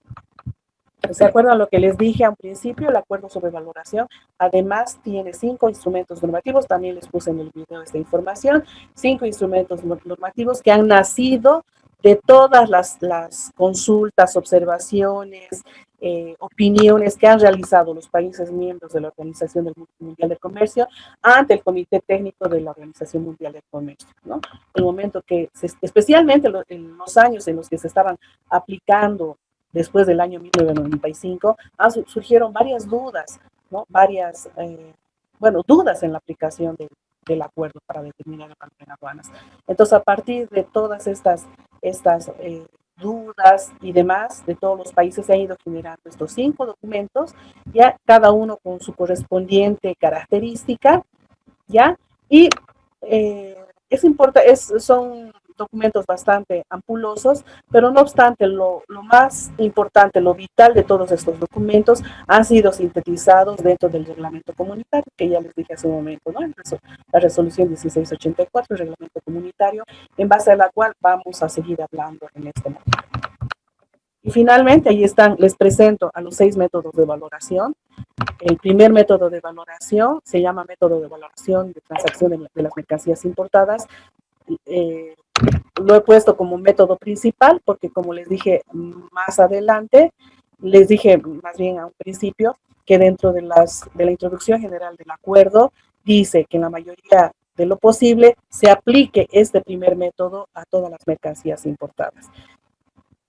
¿Se acuerdan lo que les dije al principio? El acuerdo sobre valoración, además, tiene 5 instrumentos normativos, también les puse en el video esta información, 5 instrumentos normativos que han nacido de todas las consultas, observaciones, opiniones que han realizado los países miembros de la Organización Mundial del Comercio ante el Comité Técnico de la Organización Mundial del Comercio, ¿no? El momento que, especialmente en los años en los que se estaban aplicando después del año 1995, surgieron varias dudas, ¿no? Dudas en la aplicación del acuerdo para determinar el valor en aduanas. Entonces, a partir de todas estas dudas y demás de todos los países, se han ido generando estos 5 documentos, ya cada uno con su correspondiente característica, ¿ya? Y son documentos bastante ampulosos, pero no obstante, lo más importante, lo vital de todos estos documentos han sido sintetizados dentro del reglamento comunitario, que ya les dije hace un momento, ¿no? La resolución 1684, el reglamento comunitario, en base a la cual vamos a seguir hablando en este momento. Y finalmente, ahí están, les presento a los 6 métodos de valoración. El primer método de valoración se llama método de valoración de transacción de las mercancías importadas. Lo he puesto como método principal porque, como les dije más adelante, les dije más bien a un principio que dentro de la introducción general del acuerdo dice que en la mayoría de lo posible se aplique este primer método a todas las mercancías importadas.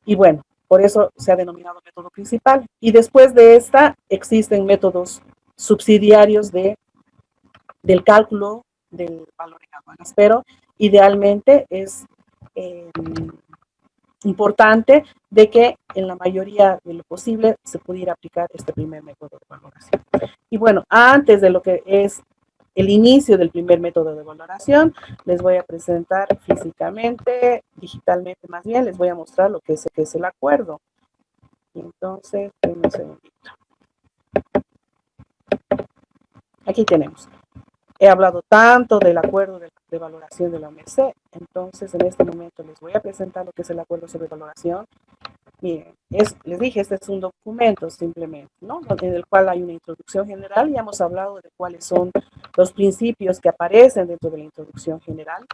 Y bueno, por eso se ha denominado método principal. Y después de esta existen métodos subsidiarios del cálculo del valor en aduanas, pero idealmente es importante de que en la mayoría de lo posible se pudiera aplicar este primer método de valoración. Y bueno, antes de lo que es el inicio del primer método de valoración, les voy a presentar físicamente, digitalmente más bien, les voy a mostrar lo que es el acuerdo. Entonces, un segundito. Aquí tenemos. He hablado tanto del acuerdo de valoración de la OMC, entonces en este momento les voy a presentar lo que es el acuerdo sobre valoración. Miren, les dije, este es un documento simplemente, ¿no? En el cual hay una introducción general y hemos hablado de cuáles son los principios que aparecen dentro de la introducción general,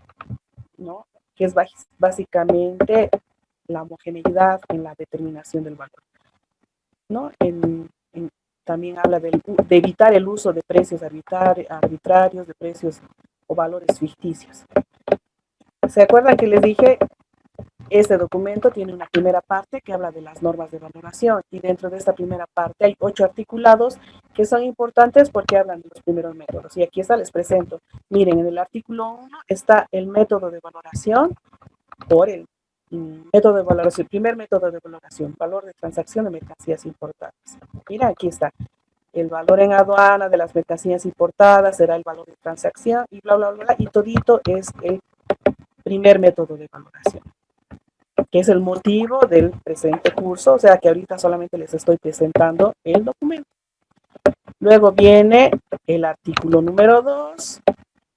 ¿no? Que es básicamente la homogeneidad en la determinación del valor, ¿no? También habla de evitar el uso de precios arbitrarios, de precios o valores ficticios. ¿Se acuerdan que les dije? Este documento tiene una primera parte que habla de las normas de valoración y dentro de esta primera parte hay 8 articulados que son importantes porque hablan de los primeros métodos. Y aquí está, les presento. Miren, en el artículo 1 está el método de valoración por el método de valoración, primer método de valoración, valor de transacción de mercancías importadas. Mira, aquí está. el valor en aduana de las mercancías importadas será el valor de transacción y bla, bla, bla, y todito es el primer método de valoración, que es el motivo del presente curso, o sea que ahorita solamente les estoy presentando el documento. Luego viene el artículo número 2,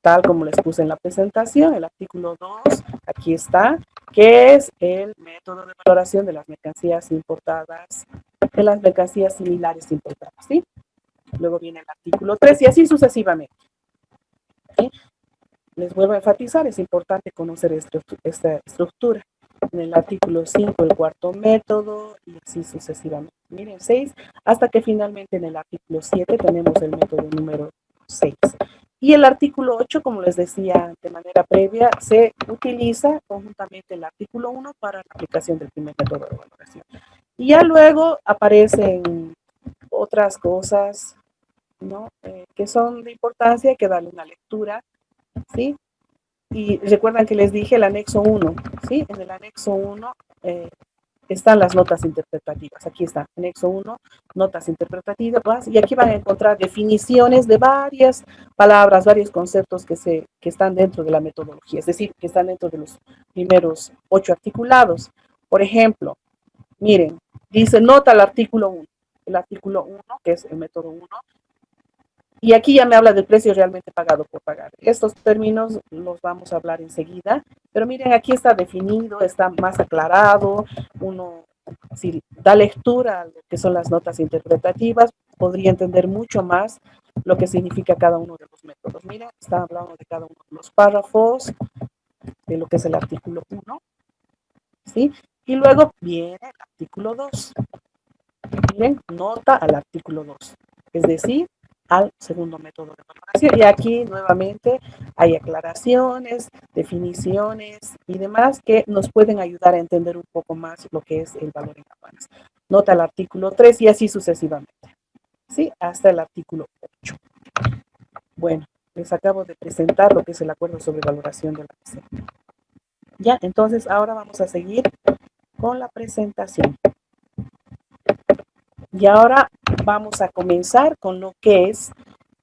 tal como les puse en la presentación, el artículo 2, aquí está, que es el método de valoración de las mercancías importadas, de las mercancías similares importadas, ¿sí? Luego viene el artículo 3 y así sucesivamente. ¿Sí? Les vuelvo a enfatizar, es importante conocer esta estructura. En el artículo 5, el cuarto método, y así sucesivamente. Miren, 6, hasta que finalmente en el artículo 7 tenemos el método número 6. Y el artículo 8, como les decía de manera previa, se utiliza conjuntamente el artículo 1 para la aplicación del primer método de valoración. Y ya luego aparecen otras cosas, ¿no? Que son de importancia, hay que darle una lectura, ¿sí? Y recuerdan que les dije el anexo 1, ¿sí? En el anexo 1 están las notas interpretativas. Aquí está, anexo 1, notas interpretativas, y aquí van a encontrar definiciones de varias palabras, varios conceptos que están dentro de la metodología, es decir, que están dentro de los primeros 8 articulados. Por ejemplo, miren, dice nota al artículo 1. El artículo 1, que es el método 1, y aquí ya me habla del precio realmente pagado por pagar. Estos términos los vamos a hablar enseguida, pero miren, aquí está definido, está más aclarado. Uno, si da lectura a lo que son las notas interpretativas, podría entender mucho más lo que significa cada uno de los métodos. Miren, está hablando de cada uno de los párrafos, de lo que es el artículo 1, ¿sí? Y luego viene el artículo 2. Miren, nota al artículo 2, es decir, al segundo método de valoración. Y aquí nuevamente hay aclaraciones, definiciones y demás que nos pueden ayudar a entender un poco más lo que es el valor en aduanas. Nota el artículo 3 y así sucesivamente, ¿sí? Hasta el artículo 8. Bueno, les acabo de presentar lo que es el acuerdo sobre valoración de la PC. Ya, entonces ahora vamos a seguir con la presentación. Y ahora vamos a comenzar con lo que es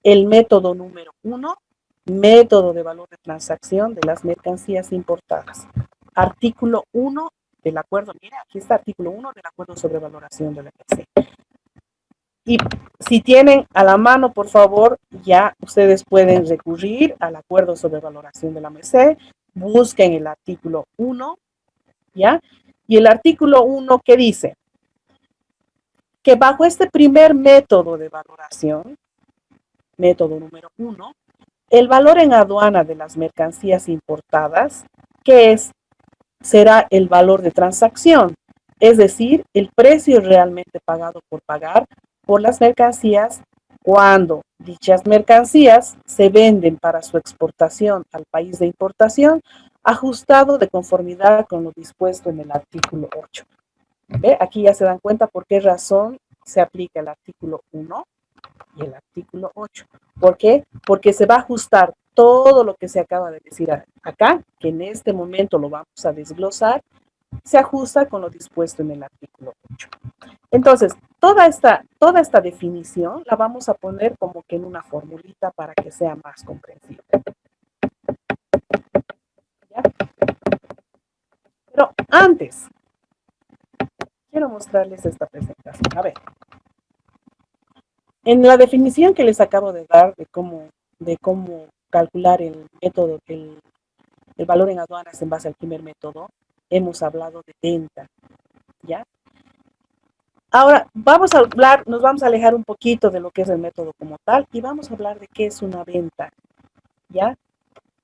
el método número 1, método de valor de transacción de las mercancías importadas. Artículo 1 del acuerdo, mira, aquí está artículo 1 del acuerdo sobre valoración de la PC. Y si tienen a la mano, por favor, ya ustedes pueden recurrir al acuerdo sobre valoración de la MC, busquen el artículo 1, ¿ya? Y el artículo 1, ¿qué dice? Que bajo este primer método de valoración, método número 1, el valor en aduana de las mercancías importadas, que será el valor de transacción, es decir, el precio realmente pagado por pagar por las mercancías cuando dichas mercancías se venden para su exportación al país de importación, ajustado de conformidad con lo dispuesto en el artículo 8. ¿Ve? Aquí ya se dan cuenta por qué razón se aplica el artículo 1 y el artículo 8. ¿Por qué? Porque se va a ajustar todo lo que se acaba de decir acá, que en este momento lo vamos a desglosar, se ajusta con lo dispuesto en el artículo 8. Entonces, toda esta definición la vamos a poner como que en una formulita para que sea más comprensible. ¿Ya? Pero antes, quiero mostrarles esta presentación. A ver. En la definición que les acabo de dar de cómo calcular el método, el valor en aduanas en base al primer método, hemos hablado de venta, ¿ya? Ahora nos vamos a alejar un poquito de lo que es el método como tal y vamos a hablar de qué es una venta, ¿ya?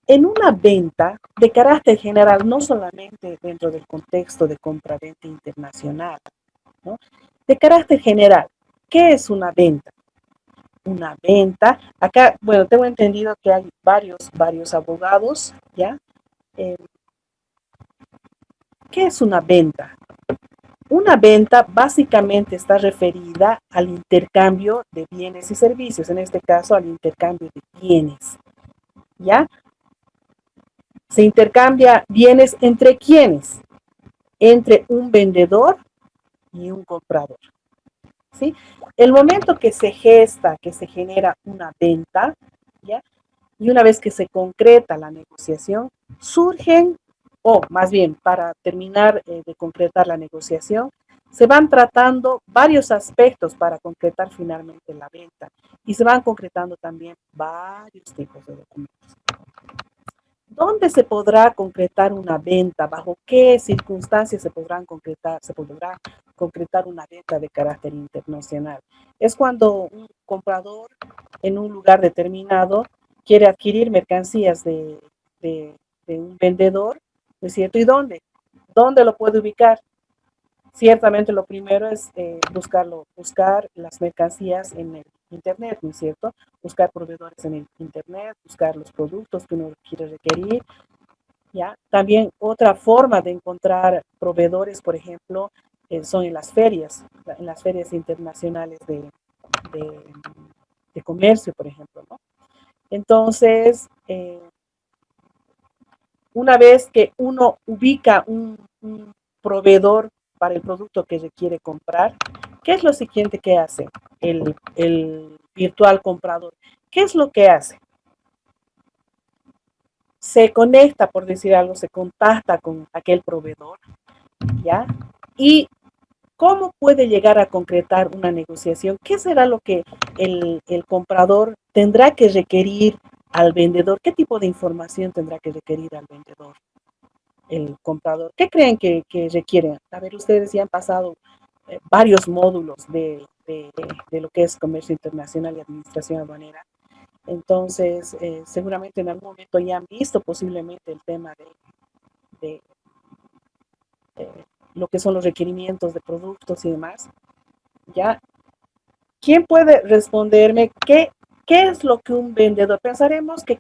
En una venta de carácter general, no solamente dentro del contexto de compra-venta internacional, ¿no? De carácter general, ¿qué es una venta? Una venta, acá, bueno, tengo entendido que hay varios abogados, ¿ya? ¿Qué es una venta? Una venta básicamente está referida al intercambio de bienes y servicios, en este caso al intercambio de bienes, ¿ya? Se intercambia bienes entre ¿quiénes? Entre un vendedor y un comprador. ¿sí? El momento que se gesta, que se genera una venta, ¿ya? Y una vez que se concreta la negociación, surgen, o más bien, para terminar de concretar la negociación, se van tratando varios aspectos para concretar finalmente la venta y se van concretando también varios tipos de documentos. ¿Dónde se podrá concretar una venta? ¿Bajo qué circunstancias se podrá concretar una venta de carácter internacional? Es cuando un comprador en un lugar determinado quiere adquirir mercancías de un vendedor, ¿no es cierto? ¿Y dónde? ¿Dónde lo puede ubicar? Ciertamente lo primero es buscar las mercancías en el Internet, ¿no es cierto? Buscar proveedores en el Internet, buscar los productos que uno quiere requerir, ¿ya? También otra forma de encontrar proveedores, por ejemplo, son en las ferias internacionales de, de comercio, por ejemplo, ¿no? Entonces, una vez que uno ubica un proveedor para el producto que requiere comprar, ¿qué es lo siguiente que hace el virtual comprador? ¿Qué es lo que hace? Se conecta, por decir algo, se contacta con aquel proveedor, ¿ya? Y ¿cómo puede llegar a concretar una negociación? ¿Qué será lo que el comprador tendrá que requerir al vendedor? ¿Qué tipo de información tendrá que requerir al vendedor, el comprador? ¿Qué creen que requieren? A ver, ustedes ya han pasado varios módulos de lo que es comercio internacional y administración aduanera. Entonces, seguramente en algún momento ya han visto posiblemente el tema de lo que son los requerimientos de productos y demás. ¿Ya? ¿Quién puede responderme qué es lo que un vendedor? Pensaremos que a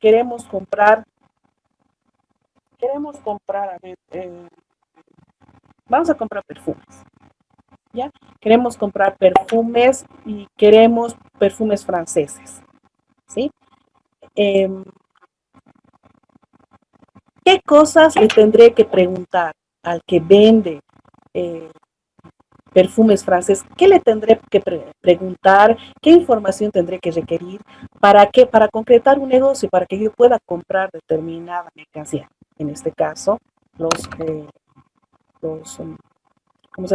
ver, vamos a comprar perfumes, ¿ya? Queremos comprar perfumes y queremos perfumes franceses, ¿sí? Eh, ¿Qué cosas le tendré que preguntar al que vende eh, perfumes franceses? ¿Qué le tendré que preguntar? ¿Qué información tendré que requerir? ¿Para qué? Para concretar un negocio, para que yo pueda comprar determinada mercancía. En este caso, los,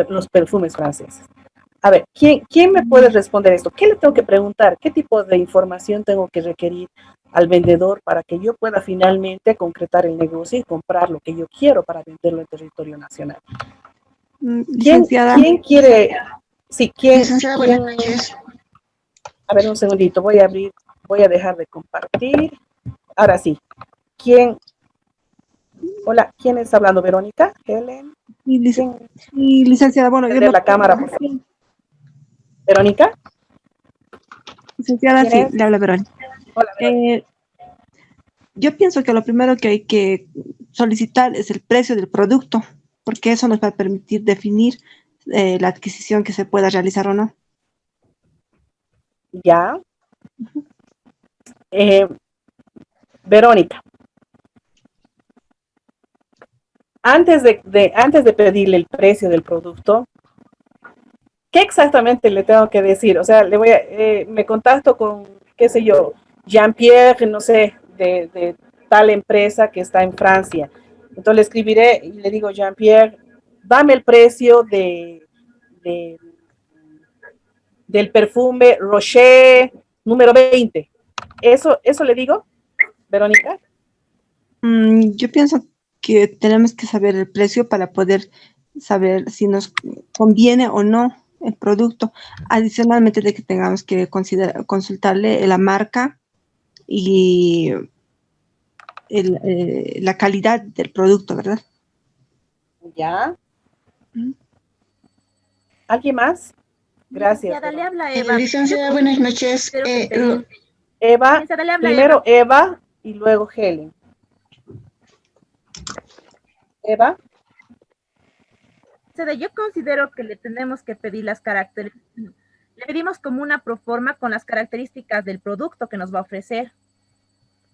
los perfumes franceses. A ver, ¿quién me puede responder esto? ¿Qué le tengo que preguntar? ¿Qué tipo de información tengo que requerir al vendedor para que yo pueda finalmente concretar el negocio y comprar lo que yo quiero para venderlo en territorio nacional? Licenciada. ¿Quién quiere? Sí, Licenciada, buenas noches. A ver, un segundito, voy a dejar de compartir. Ahora sí. Hola, ¿quién está hablando? ¿Verónica? ¿Helen? Y licenciada, bueno, yo la cámara, por favor. ¿Verónica? Licenciada, sí, le habla Verónica. Hola, Verónica. Yo pienso que lo primero que hay que solicitar es el precio del producto, porque eso nos va a permitir definir la adquisición que se pueda realizar o no. Ya. Verónica, antes de pedirle el precio del producto, ¿qué exactamente le tengo que decir? O sea, me contacto con, qué sé yo, Jean-Pierre, no sé, de tal empresa que está en Francia. Entonces le escribiré y le digo, Jean-Pierre, dame el precio del perfume Rocher número 20. ¿Eso le digo, Verónica? Yo pienso que tenemos que saber el precio para poder saber si nos conviene o no el producto. Adicionalmente de que tengamos que consultarle la marca y la calidad del producto, ¿verdad? Ya. ¿Alguien más? Gracias. Le habla Eva. Licenciada, buenas noches. Eva, primero Eva y luego Helen. Eva. Yo considero que le tenemos que pedir las características. Le pedimos como una proforma con las características del producto que nos va a ofrecer,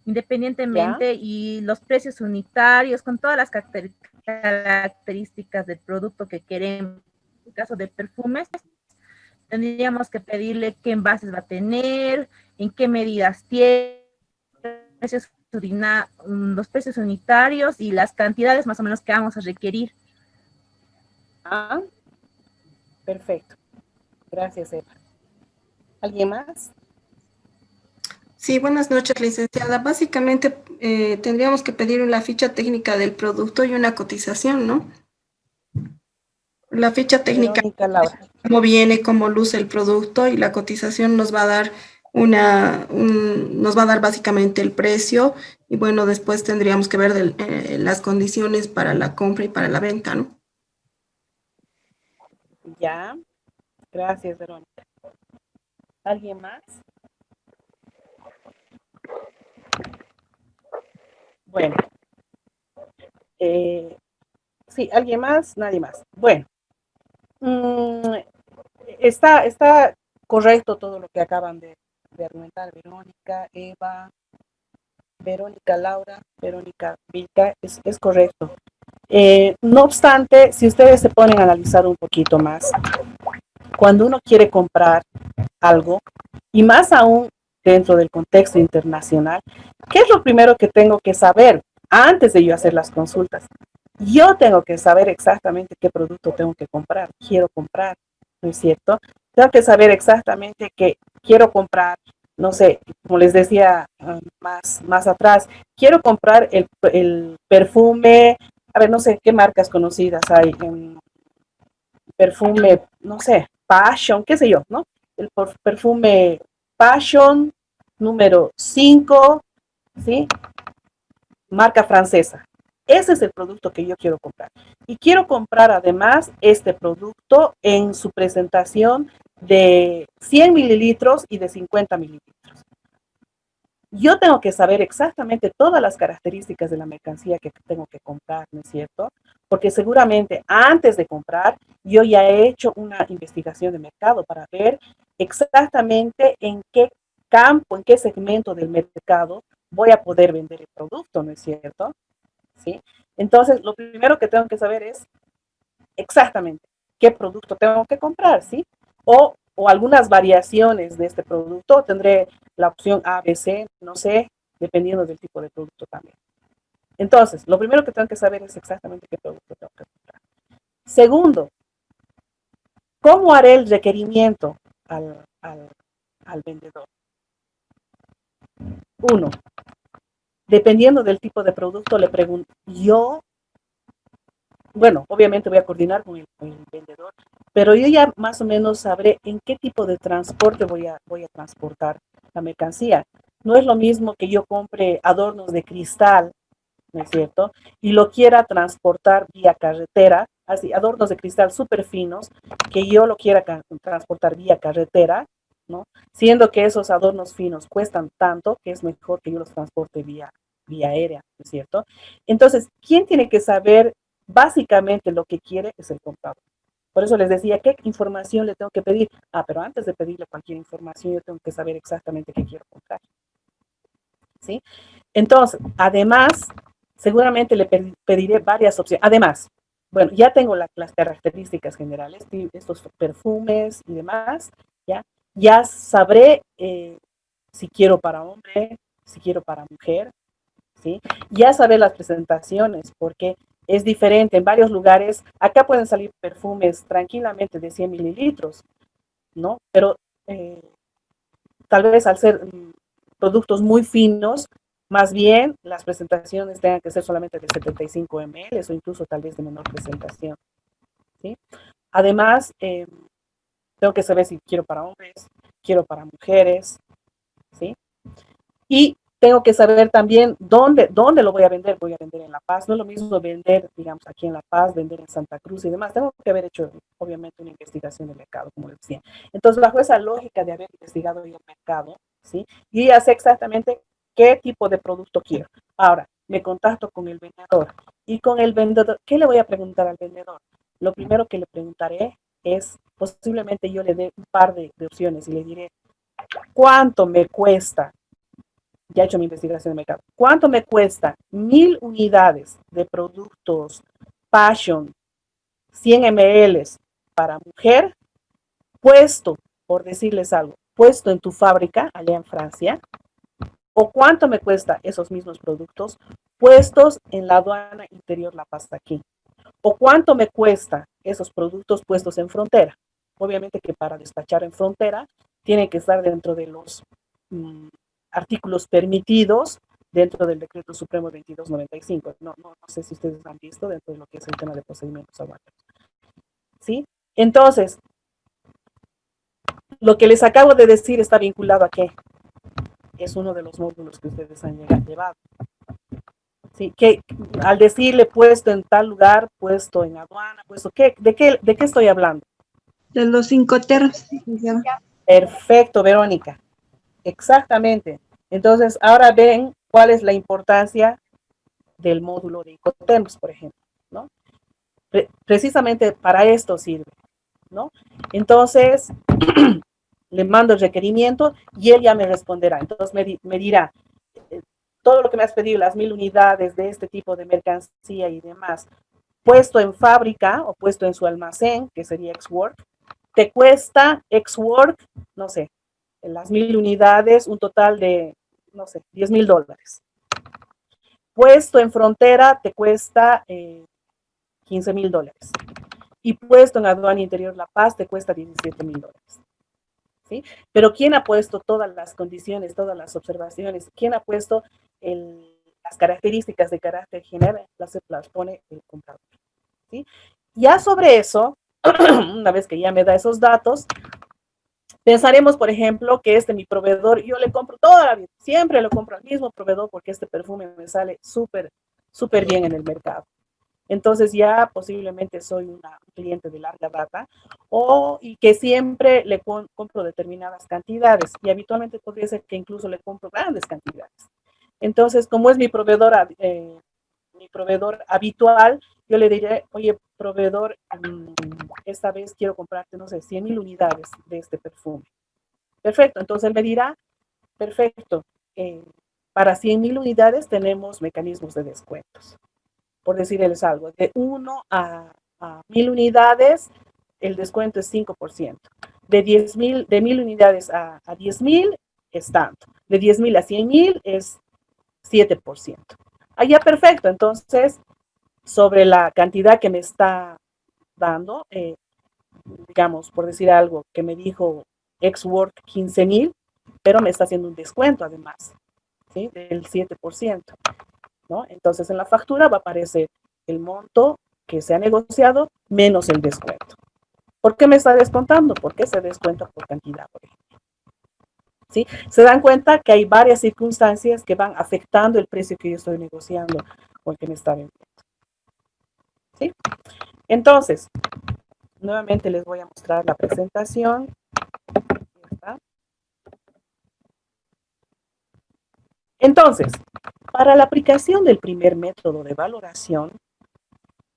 independientemente, y los precios unitarios, con todas las características del producto que queremos. En el caso de perfumes, tendríamos que pedirle qué envases va a tener, en qué medidas tiene, los precios unitarios y las cantidades más o menos que vamos a requerir. Ah, perfecto. Gracias, Eva. ¿Alguien más? Sí, buenas noches, licenciada. Básicamente tendríamos que pedir una ficha técnica del producto y una cotización, ¿no? La ficha técnica, Verónica Laura. cómo viene, cómo luce el producto, y la cotización nos va a dar nos va a dar básicamente el precio, y bueno, después tendríamos que ver las condiciones para la compra y para la venta, ¿no? Ya. Gracias, Verónica. ¿Alguien más? Bueno. Sí, ¿alguien más? Nadie más. Bueno. Está correcto todo lo que acaban de argumentar Verónica, Eva, Verónica Laura, Verónica Vilca, es correcto. No obstante, si ustedes se ponen a analizar un poquito más, cuando uno quiere comprar algo, y más aún dentro del contexto internacional, ¿qué es lo primero que tengo que saber antes de yo hacer las consultas? Yo tengo que saber exactamente qué producto tengo que comprar, quiero comprar, ¿no es cierto? Tengo que saber exactamente que quiero comprar, no sé, como les decía más atrás, quiero comprar el perfume, a ver, no sé qué marcas conocidas hay, perfume, no sé, Passion, qué sé yo, ¿no? El perfume Passion número 5, ¿sí? Marca francesa. Ese es el producto que yo quiero comprar. Y quiero comprar además este producto en su presentación de 100 mililitros y de 50 mililitros. Yo tengo que saber exactamente todas las características de la mercancía que tengo que comprar, ¿no es cierto? Porque seguramente antes de comprar, yo ya he hecho una investigación de mercado para ver exactamente en qué campo, en qué segmento del mercado voy a poder vender el producto, ¿no es cierto? ¿Sí? Entonces, lo primero que tengo que saber es exactamente qué producto tengo que comprar, ¿sí? O algunas variaciones de este producto, tendré la opción A, B, C, no sé, dependiendo del tipo de producto también. Entonces, lo primero que tengo que saber es exactamente qué producto tengo que comprar. Segundo, ¿cómo haré el requerimiento al vendedor? Uno, dependiendo del tipo de producto, le pregunto, bueno, obviamente voy a coordinar con el vendedor, pero yo ya más o menos sabré en qué tipo de transporte voy a transportar la mercancía. No es lo mismo que yo compre adornos de cristal, ¿no es cierto? Y lo quiera transportar vía carretera, así, adornos de cristal súper finos, que yo lo quiera transportar vía carretera, ¿no? Siendo que esos adornos finos cuestan tanto que es mejor que yo los transporte vía aérea, ¿no es cierto? Entonces, ¿quién tiene que saber básicamente lo que quiere? Es el comprador. Por eso les decía, ¿qué información le tengo que pedir? Pero antes de pedirle cualquier información, yo tengo que saber exactamente qué quiero comprar, ¿sí? Entonces, además, seguramente le pediré varias opciones. Además, bueno, ya tengo las características generales, estos perfumes y demás, ya sabré si quiero para hombre, si quiero para mujer, ¿sí? Ya saber las presentaciones, porque es diferente. En varios lugares, acá pueden salir perfumes tranquilamente de 100 mililitros, ¿no? Pero tal vez al ser productos muy finos, más bien las presentaciones tengan que ser solamente de 75 ml o incluso tal vez de menor presentación, ¿sí? Además, tengo que saber si quiero para hombres, quiero para mujeres, ¿sí? Y tengo que saber también dónde lo voy a vender. Voy a vender en La Paz. No es lo mismo vender, digamos, aquí en La Paz, vender en Santa Cruz y demás. Tengo que haber hecho, obviamente, una investigación de mercado, como les decía. Entonces, bajo esa lógica de haber investigado el mercado, ¿sí? Yo ya sé exactamente qué tipo de producto quiero. Ahora, me contacto con el vendedor. Y con el vendedor, ¿qué le voy a preguntar al vendedor? Lo primero que le preguntaré es, posiblemente yo le dé un par de opciones y le diré, ¿cuánto me cuesta? Ya he hecho mi investigación de mercado. ¿Cuánto me cuesta 1000 unidades de productos Passion 100 ml para mujer puesto, por decirles algo, puesto en tu fábrica allá en Francia, o cuánto me cuesta esos mismos productos puestos en la aduana interior La Paz aquí, o cuánto me cuesta esos productos puestos en frontera. Obviamente que para despachar en frontera tiene que estar dentro de los artículos permitidos dentro del Decreto Supremo 2295. No sé si ustedes han visto dentro de lo que es el tema de procedimientos aduaneros. ¿Sí? Entonces, lo que les acabo de decir está vinculado a qué? Es uno de los módulos que ustedes han llevado. ¿Sí? Que al decirle puesto en tal lugar, puesto en aduana, puesto, ¿de qué estoy hablando? De los Incoterms. Perfecto, Verónica. Exactamente. Entonces, ahora ven cuál es la importancia del módulo de Incoterms, por ejemplo, ¿no? Precisamente para esto sirve, ¿no? Entonces, le mando el requerimiento y él ya me responderá. Entonces, me dirá, todo lo que me has pedido, las 1000 unidades de este tipo de mercancía y demás, puesto en fábrica o puesto en su almacén, que sería ex-work, te cuesta ex-work, no sé, en las 1000 unidades, un total de, no sé, $10,000. Puesto en frontera te cuesta $15,000. Y puesto en aduana interior La Paz te cuesta $17,000. ¿Sí? Pero ¿quién ha puesto todas las condiciones, todas las observaciones? ¿Quién ha puesto las características de carácter general? Las pone el comprador. ¿Sí? Ya sobre eso, una vez que ya me da esos datos, pensaremos, por ejemplo, que mi proveedor, yo le compro toda la vida, siempre le compro al mismo proveedor porque este perfume me sale súper, súper bien en el mercado. Entonces ya posiblemente soy una cliente de larga data y que siempre le compro determinadas cantidades y habitualmente podría ser que incluso le compro grandes cantidades. Entonces, como es mi proveedor habitual, yo le diré, oye, proveedor, esta vez quiero comprarte, no sé, 100,000 unidades de este perfume. Perfecto, entonces él me dirá, perfecto, para 100,000 unidades tenemos mecanismos de descuentos. Por decirles algo, de 1 a 1000 unidades, el descuento es 5%. De 1000 unidades a 10,000 es tanto. De 10,000 a 100,000 es 7%. Ya perfecto. Entonces, sobre la cantidad que me está dando, digamos, por decir algo, que me dijo ex-work 15,000, pero me está haciendo un descuento además, ¿sí? Del 7%. ¿No? Entonces en la factura va a aparecer el monto que se ha negociado menos el descuento. ¿Por qué me está descontando? Porque se descuenta por cantidad, por ejemplo. ¿Sí? Se dan cuenta que hay varias circunstancias que van afectando el precio que yo estoy negociando o el que me está vendiendo. ¿Sí? Entonces, nuevamente les voy a mostrar la presentación. Entonces, para la aplicación del primer método de valoración,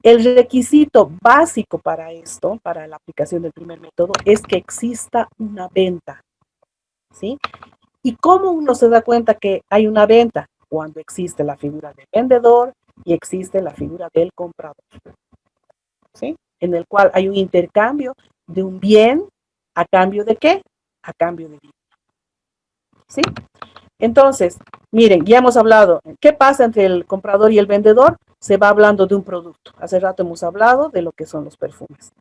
el requisito básico para esto, para la aplicación del primer método, es que exista una venta, ¿sí? ¿Y cómo uno se da cuenta que hay una venta? Cuando existe la figura del vendedor y existe la figura del comprador, ¿sí? En el cual hay un intercambio de un bien a cambio de ¿qué? A cambio de dinero, ¿sí? Entonces, miren, ya hemos hablado, ¿qué pasa entre el comprador y el vendedor? Se va hablando de un producto. Hace rato hemos hablado de lo que son los perfumes.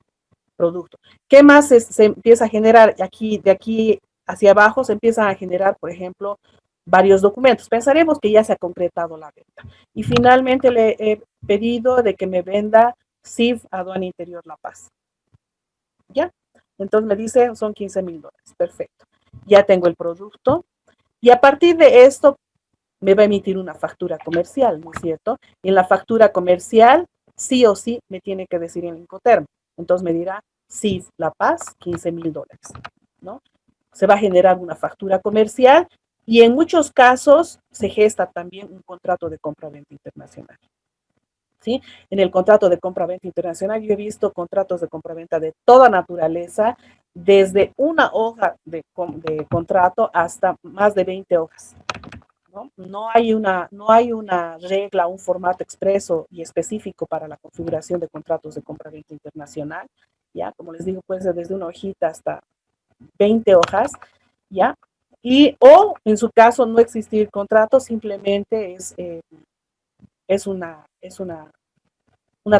Producto. ¿Qué más se empieza a generar? De aquí hacia abajo se empiezan a generar, por ejemplo, varios documentos. Pensaremos que ya se ha concretado la venta. Y finalmente le he pedido de que me venda CIF Aduana Interior La Paz. ¿Ya? Entonces me dice, son $15,000. Perfecto. Ya tengo el producto. Y a partir de esto, me va a emitir una factura comercial, ¿no es cierto? Y en la factura comercial, sí o sí, me tiene que decir en Incoterm. Entonces me dirá, CIF La Paz, $15,000, ¿no? Se va a generar una factura comercial y en muchos casos se gesta también un contrato de compra-venta internacional. ¿Sí? En el contrato de compra-venta internacional yo he visto contratos de compra-venta de toda naturaleza, desde una hoja de contrato hasta más de 20 hojas. No hay una regla, un formato expreso y específico para la configuración de contratos de compra-venta internacional. ¿ya? Como les digo, puede ser desde una hojita hasta 20 hojas, ¿ya? Y, o en su caso, no existir contrato, simplemente es una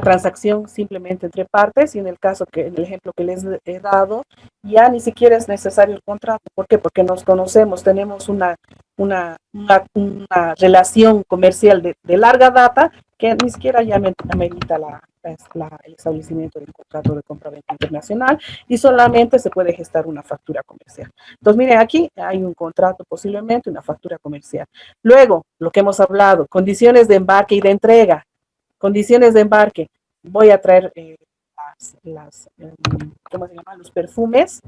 transacción simplemente entre partes, y en el caso en el ejemplo que les he dado, ya ni siquiera es necesario el contrato. ¿Por qué? Porque nos conocemos, tenemos una relación comercial de larga data que ni siquiera ya amerita el establecimiento del contrato de compra-venta internacional, y solamente se puede gestar una factura comercial. Entonces, miren, aquí hay un contrato, posiblemente una factura comercial. Luego, lo que hemos hablado, condiciones de embarque y de entrega. Condiciones de embarque. Voy a traer ¿cómo se llama? Los perfumes,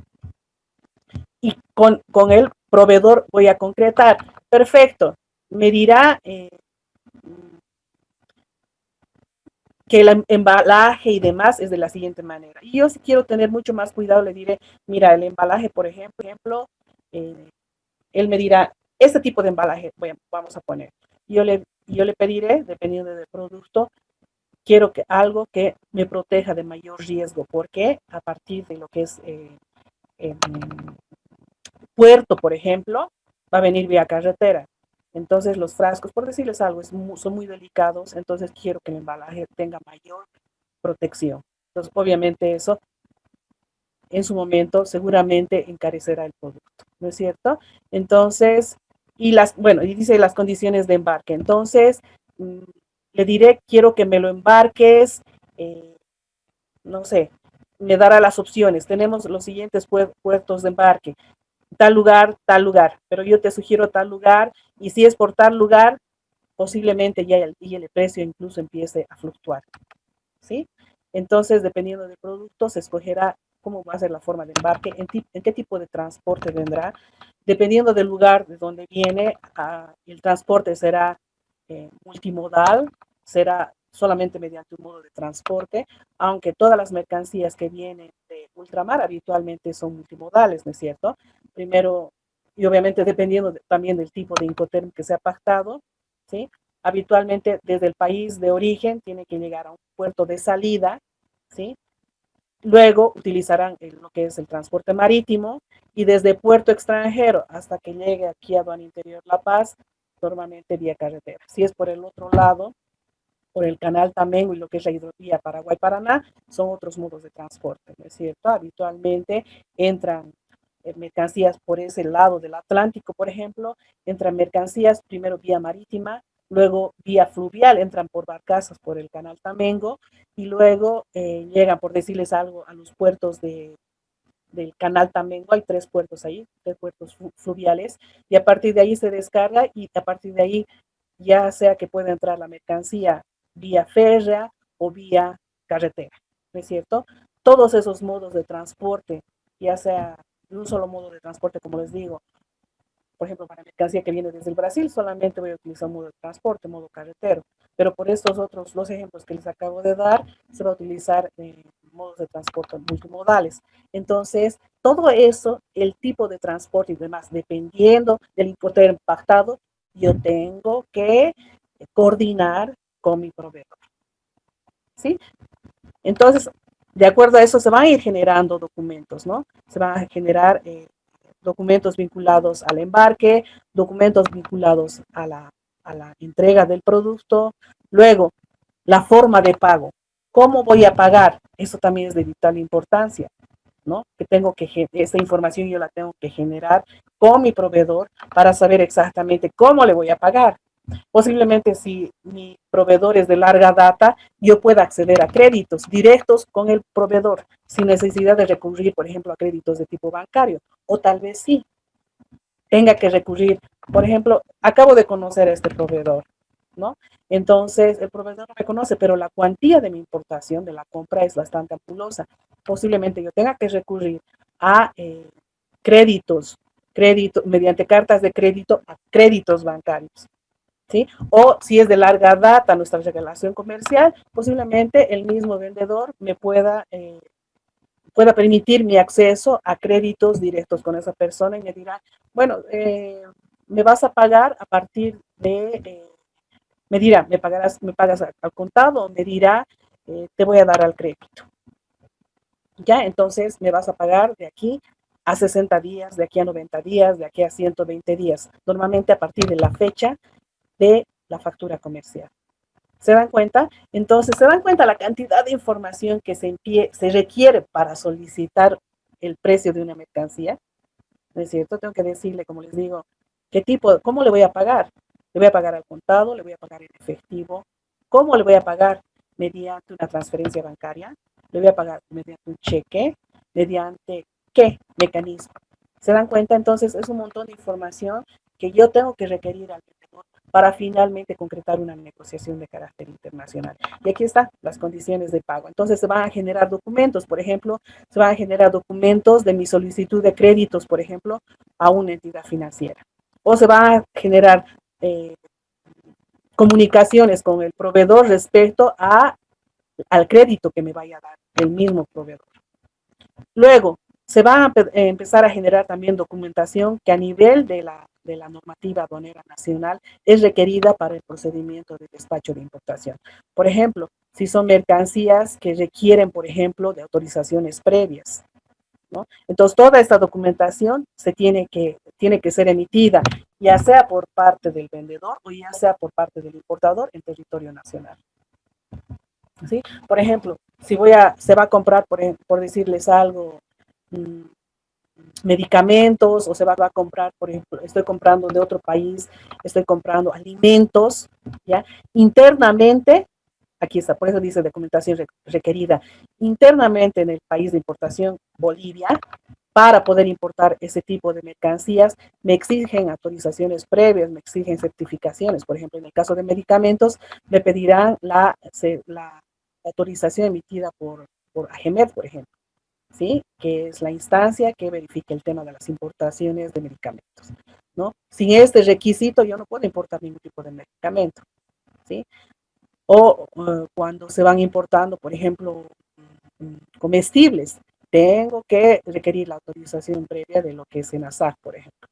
y con el proveedor voy a concretar. Perfecto. Me dirá que el embalaje y demás es de la siguiente manera. Y yo, si quiero tener mucho más cuidado, le diré, mira, el embalaje, por ejemplo, él me dirá, este tipo de embalaje vamos a poner. Yo le pediré, dependiendo del producto, quiero algo que me proteja de mayor riesgo, porque a partir de lo que es puerto, por ejemplo, va a venir vía carretera. Entonces los frascos, por decirles algo, son muy delicados, entonces quiero que el embalaje tenga mayor protección. Entonces, obviamente eso en su momento seguramente encarecerá el producto, ¿no es cierto? Entonces, y dice las condiciones de embarque. Entonces, le diré, quiero que me lo embarques, no sé, me dará las opciones. Tenemos los siguientes puertos de embarque, tal lugar, pero yo te sugiero tal lugar, y si es por tal lugar, posiblemente ya el precio incluso empiece a fluctuar, ¿sí? Entonces, dependiendo del producto, se escogerá cómo va a ser la forma de embarque, en qué tipo de transporte vendrá. Dependiendo del lugar de donde viene, el transporte será multimodal, será solamente mediante un modo de transporte, aunque todas las mercancías que vienen de ultramar habitualmente son multimodales, ¿no es cierto? Primero, y obviamente dependiendo también del tipo de Incoterm que se ha pactado, ¿sí? Habitualmente desde el país de origen tiene que llegar a un puerto de salida, ¿sí? Luego utilizarán lo que es el transporte marítimo, y desde puerto extranjero hasta que llegue aquí a Aduana Interior La Paz, normalmente vía carretera. Si es por el otro lado, por el canal Tamengo y lo que es la hidrovía Paraguay-Paraná, son otros modos de transporte, ¿no es cierto? Habitualmente entran mercancías por ese lado del Atlántico, por ejemplo, entran mercancías primero vía marítima, luego vía fluvial, entran por barcazas por el canal Tamengo, y luego llegan, por decirles algo, a los puertos del canal Tamengo. Hay 3 puertos ahí, 3 puertos fluviales, y a partir de ahí se descarga, y a partir de ahí ya sea que pueda entrar la mercancía vía férrea o vía carretera, ¿no es cierto? Todos esos modos de transporte, ya sea de un solo modo de transporte, como les digo, por ejemplo, para mercancía que viene desde el Brasil, solamente voy a utilizar un modo de transporte, modo carretero, pero por estos otros dos ejemplos que les acabo de dar, se va a utilizar modos de transporte multimodales. Entonces, todo eso, el tipo de transporte y demás, dependiendo del importe pactado, yo tengo que coordinar con mi proveedor, ¿sí? Entonces, de acuerdo a eso, se van a ir generando documentos, ¿no? Se van a generar documentos vinculados al embarque, documentos vinculados a la entrega del producto. Luego, la forma de pago. ¿Cómo voy a pagar? Eso también es de vital importancia, ¿no? Esta información yo la tengo que generar con mi proveedor para saber exactamente cómo le voy a pagar. Posiblemente, si mi proveedor es de larga data, yo pueda acceder a créditos directos con el proveedor sin necesidad de recurrir, por ejemplo, a créditos de tipo bancario. O tal vez sí tenga que recurrir, por ejemplo, acabo de conocer a este proveedor, ¿no? Entonces, el proveedor no me conoce, pero la cuantía de mi importación, de la compra, es bastante ampulosa. Posiblemente yo tenga que recurrir a créditos, mediante cartas de crédito, a créditos bancarios, ¿sí? O si es de larga data nuestra relación comercial, posiblemente el mismo vendedor me pueda permitir mi acceso a créditos directos con esa persona, y me dirá, bueno, me vas a pagar a partir de, me dirá, me pagas al contado, o me dirá, te voy a dar al crédito, Ya, entonces me vas a pagar de aquí a 60 días, de aquí a 90 días, de aquí a 120 días, normalmente a partir de la fecha de la factura comercial. ¿Se dan cuenta? Entonces, ¿se dan cuenta la cantidad de información que se requiere para solicitar el precio de una mercancía? ¿No es cierto? Tengo que decirle, como les digo, cómo le voy a pagar. Le voy a pagar al contado, le voy a pagar en efectivo. ¿Cómo le voy a pagar? Mediante una transferencia bancaria. Le voy a pagar mediante un cheque. ¿Mediante qué mecanismo? ¿Se dan cuenta? Entonces, es un montón de información que yo tengo que requerir al vendedor para finalmente concretar una negociación de carácter internacional. Y aquí están las condiciones de pago. Entonces se van a generar documentos, por ejemplo, se van a generar documentos de mi solicitud de créditos, por ejemplo, a una entidad financiera. O se van a generar comunicaciones con el proveedor respecto al crédito que me vaya a dar el mismo proveedor. Luego, se va a empezar a generar también documentación que a nivel de la normativa aduanera nacional es requerida para el procedimiento de despacho de importación. Por ejemplo, si son mercancías que requieren, por ejemplo, de autorizaciones previas, ¿no? Entonces, toda esta documentación tiene que ser emitida, ya sea por parte del vendedor o ya sea por parte del importador en territorio nacional. ¿Sí? Por ejemplo, si se va a comprar, por decirles algo, medicamentos, o se va a comprar, por ejemplo, estoy comprando de otro país, estoy comprando alimentos, ¿ya? Internamente, aquí está, por eso dice documentación requerida, internamente en el país de importación, Bolivia, para poder importar ese tipo de mercancías, me exigen autorizaciones previas, me exigen certificaciones. Por ejemplo, en el caso de medicamentos, me pedirán la autorización emitida por AGEMED, por ejemplo, ¿sí? Que es la instancia que verifica el tema de las importaciones de medicamentos, ¿no? Sin este requisito, yo no puedo importar ningún tipo de medicamento, ¿sí? O cuando se van importando, por ejemplo, comestibles, tengo que requerir la autorización previa de lo que es SENASAC, por ejemplo,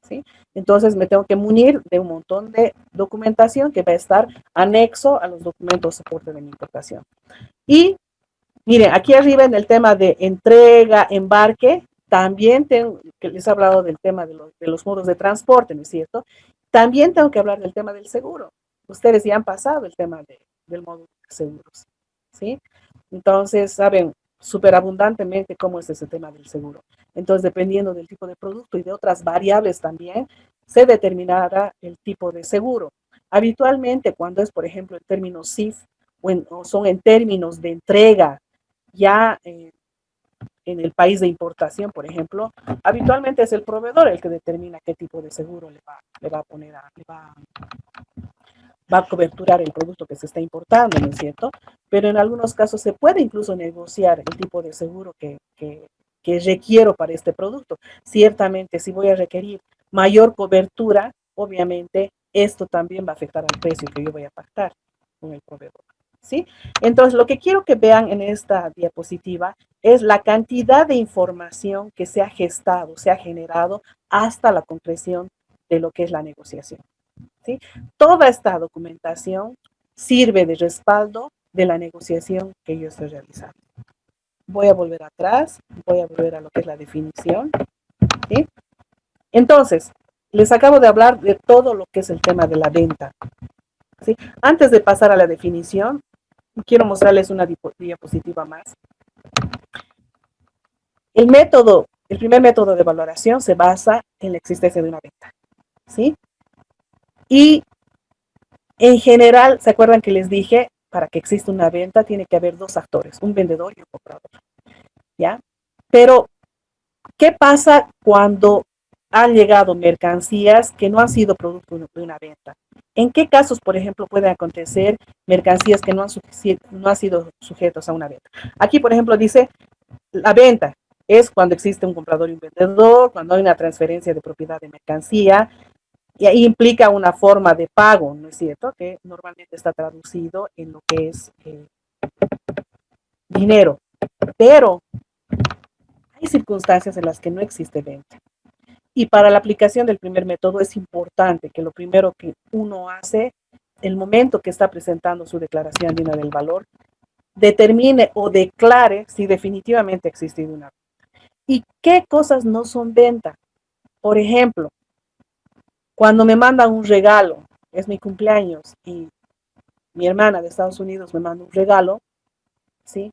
¿sí? Entonces me tengo que munir de un montón de documentación que va a estar anexo a los documentos de soporte de mi importación. Y miren, aquí arriba en el tema de entrega, embarque, también que les he hablado del tema de los modos de transporte, ¿no es cierto? También tengo que hablar del tema del seguro. Ustedes ya han pasado el tema del módulo de seguros, ¿sí? Entonces, saben súper abundantemente cómo es ese tema del seguro. Entonces, dependiendo del tipo de producto y de otras variables también, se determinará el tipo de seguro. Habitualmente, cuando es, por ejemplo, en términos CIF o son en términos de entrega ya en el país de importación, por ejemplo, habitualmente es el proveedor el que determina qué tipo de seguro le va a poner, va a coberturar el producto que se está importando, ¿no es cierto? Pero en algunos casos se puede incluso negociar el tipo de seguro que requiero para este producto. Ciertamente, si voy a requerir mayor cobertura, obviamente esto también va a afectar al precio que yo voy a pactar con el proveedor, ¿sí? Entonces, lo que quiero que vean en esta diapositiva es la cantidad de información que se ha gestado, se ha generado hasta la concreción de lo que es la negociación, ¿sí? Toda esta documentación sirve de respaldo de la negociación que yo estoy realizando. Voy a volver atrás, voy a volver a lo que es la definición, ¿sí? Entonces, les acabo de hablar de todo lo que es el tema de la venta, ¿sí? Antes de pasar a la definición, quiero mostrarles una diapositiva más. El primer método de valoración se basa en la existencia de una venta, ¿sí? Y en general, ¿se acuerdan que les dije? Para que exista una venta tiene que haber dos actores, un vendedor y un comprador, ¿ya? Pero, ¿qué pasa cuando han llegado mercancías que no han sido producto de una venta? ¿En qué casos, por ejemplo, pueden acontecer mercancías que no han sido sujetos a una venta? Aquí, por ejemplo, dice, la venta es cuando existe un comprador y un vendedor, cuando hay una transferencia de propiedad de mercancía, y ahí implica una forma de pago, ¿no es cierto? Que normalmente está traducido en lo que es dinero. Pero hay circunstancias en las que no existe venta. Y para la aplicación del primer método es importante que lo primero que uno hace, el momento que está presentando su declaración andina del valor, determine o declare si definitivamente ha existido una venta. ¿Y qué cosas no son venta? Por ejemplo, cuando me mandan un regalo, es mi cumpleaños y mi hermana de Estados Unidos me manda un regalo, ¿sí?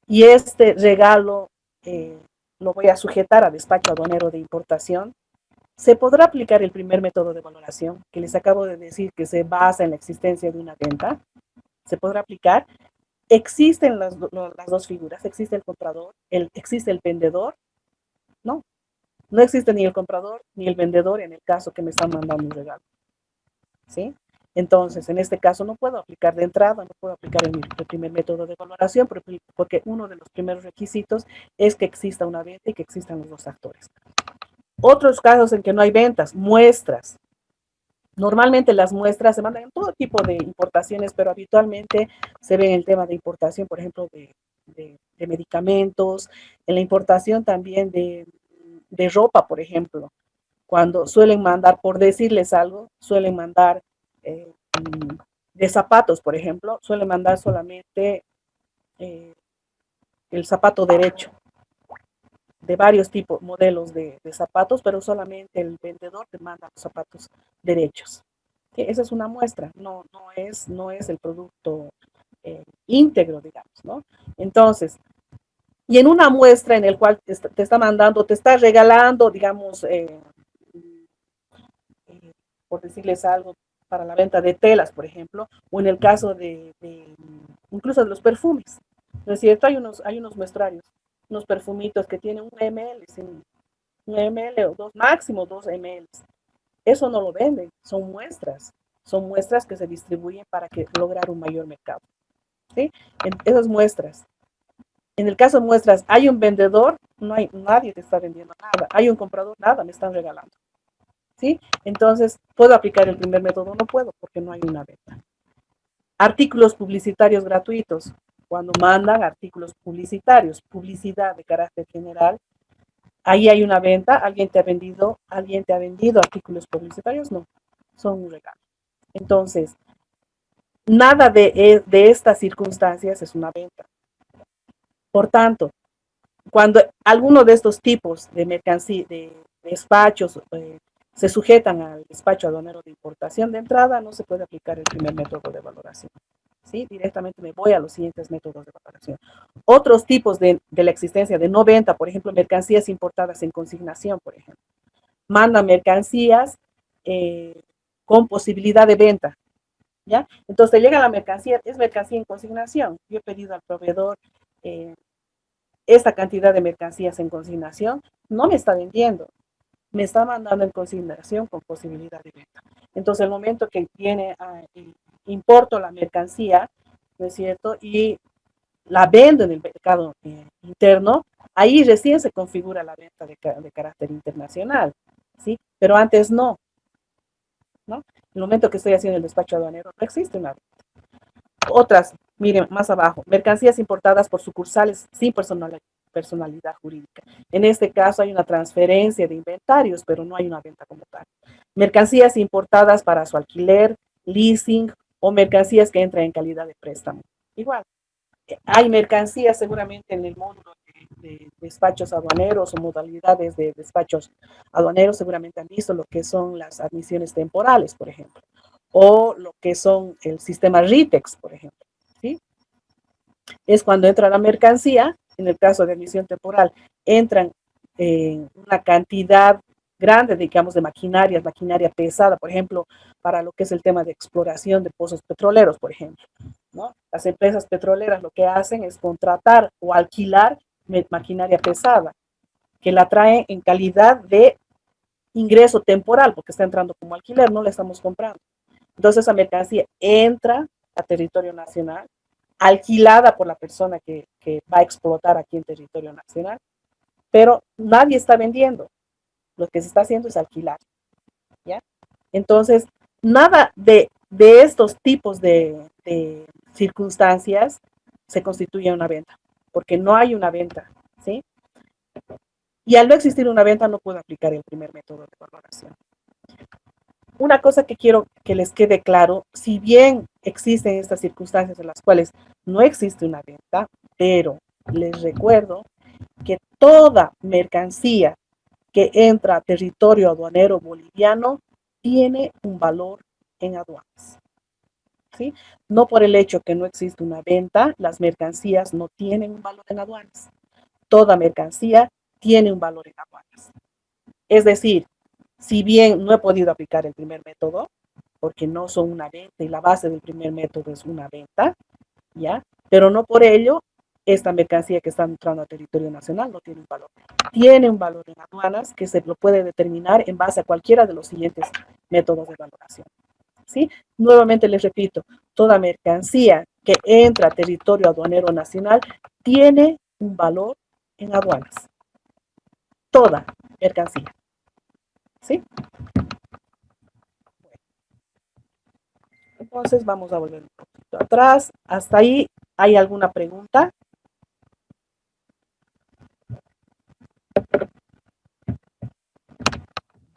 Y este regalo lo voy a sujetar a despacho aduanero de importación. Se podrá aplicar el primer método de valoración que les acabo de decir, que se basa en la existencia de una venta. Se podrá aplicar. Existen las dos figuras, existe el comprador, existe el vendedor. No, no existe ni el comprador ni el vendedor en el caso que me están mandando un regalo, ¿sí? Entonces, en este caso no puedo aplicar de entrada, no puedo aplicar el primer método de valoración porque uno de los primeros requisitos es que exista una venta y que existan los dos actores. Otros casos en que no hay ventas, muestras. Normalmente las muestras se mandan en todo tipo de importaciones, pero habitualmente se ve en el tema de importación, por ejemplo, de medicamentos, en la importación también de ropa, por ejemplo. Cuando suelen mandar, por decirles algo, suelen mandar eh, de zapatos, por ejemplo, suelen mandar solamente el zapato derecho, de varios tipos, modelos de zapatos, pero solamente el vendedor te manda los zapatos derechos. ¿Sí? Esa es una muestra, no es el producto íntegro, digamos, ¿no? Entonces, y en una muestra en el cual te está mandando, te está regalando, digamos, por decirles algo, para la venta de telas, por ejemplo, o en el caso incluso de los perfumes, ¿no es cierto? Hay unos muestrarios, unos perfumitos que tienen un ml o dos, máximo 2 ml. Eso no lo venden, son muestras que se distribuyen para lograr un mayor mercado, ¿sí? Esas muestras. En el caso de muestras, hay un vendedor, nadie te está vendiendo nada, hay un comprador, nada, me están regalando, ¿sí? Entonces, ¿puedo aplicar el primer método? No puedo porque no hay una venta. Artículos publicitarios gratuitos. Cuando mandan artículos publicitarios, publicidad de carácter general, ahí hay una venta, alguien te ha vendido artículos publicitarios, no, son un regalo. Entonces, nada de estas circunstancias es una venta. Por tanto, cuando alguno de estos tipos de mercancía, de despachos, se sujetan al despacho aduanero de importación de entrada, no se puede aplicar el primer método de valoración. ¿Sí? Directamente me voy a los siguientes métodos de valoración. Otros tipos de la existencia de no venta, por ejemplo, mercancías importadas en consignación, por ejemplo. Manda mercancías con posibilidad de venta, ¿ya? Entonces llega la mercancía, es mercancía en consignación. Yo he pedido al proveedor esta cantidad de mercancías en consignación, no me está vendiendo, me está mandando en consignación con posibilidad de venta. Entonces, el momento que importo la mercancía, ¿no es cierto? Y la vendo en el mercado interno, ahí recién se configura la venta de carácter internacional, ¿sí? Pero antes no, ¿no? En el momento que estoy haciendo el despacho aduanero, no existe una venta. Otras, miren, más abajo, mercancías importadas por sucursales sin personalidad jurídica. En este caso hay una transferencia de inventarios, pero no hay una venta como tal. Mercancías importadas para su alquiler, leasing o mercancías que entran en calidad de préstamo. Igual, hay mercancías seguramente en el módulo de despachos aduaneros o modalidades de despachos aduaneros, seguramente han visto lo que son las admisiones temporales, por ejemplo, o lo que son el sistema RITEX, por ejemplo, ¿sí? Es cuando entra la mercancía, en el caso de admisión temporal, entran una cantidad grande, digamos, de maquinaria pesada, por ejemplo, para lo que es el tema de exploración de pozos petroleros, por ejemplo, ¿no? Las empresas petroleras lo que hacen es contratar o alquilar maquinaria pesada, que la traen en calidad de ingreso temporal, porque está entrando como alquiler, no la estamos comprando. Entonces esa mercancía entra a territorio nacional, alquilada por la persona que va a explotar aquí en territorio nacional, pero nadie está vendiendo. Lo que se está haciendo es alquilar, ¿ya? Entonces, nada de estos tipos de circunstancias se constituye una venta, porque no hay una venta, ¿sí? Y al no existir una venta no puedo aplicar el primer método de valoración. una cosa que quiero que les quede claro, si bien existen estas circunstancias en las cuales no existe una venta, pero les recuerdo que toda mercancía que entra a territorio aduanero boliviano tiene un valor en aduanas. ¿Sí? No por el hecho que no existe una venta, las mercancías no tienen un valor en aduanas. Toda mercancía tiene un valor en aduanas. Es decir, si bien no he podido aplicar el primer método, porque no son una venta y la base del primer método es una venta, ¿ya? Pero no por ello esta mercancía que está entrando a territorio nacional no tiene un valor. Tiene un valor en aduanas que se lo puede determinar en base a cualquiera de los siguientes métodos de valoración. ¿Sí? Nuevamente les repito, toda mercancía que entra a territorio aduanero nacional tiene un valor en aduanas. Toda mercancía. ¿Sí? Entonces vamos a volver un poquito atrás. Hasta ahí, ¿hay alguna pregunta?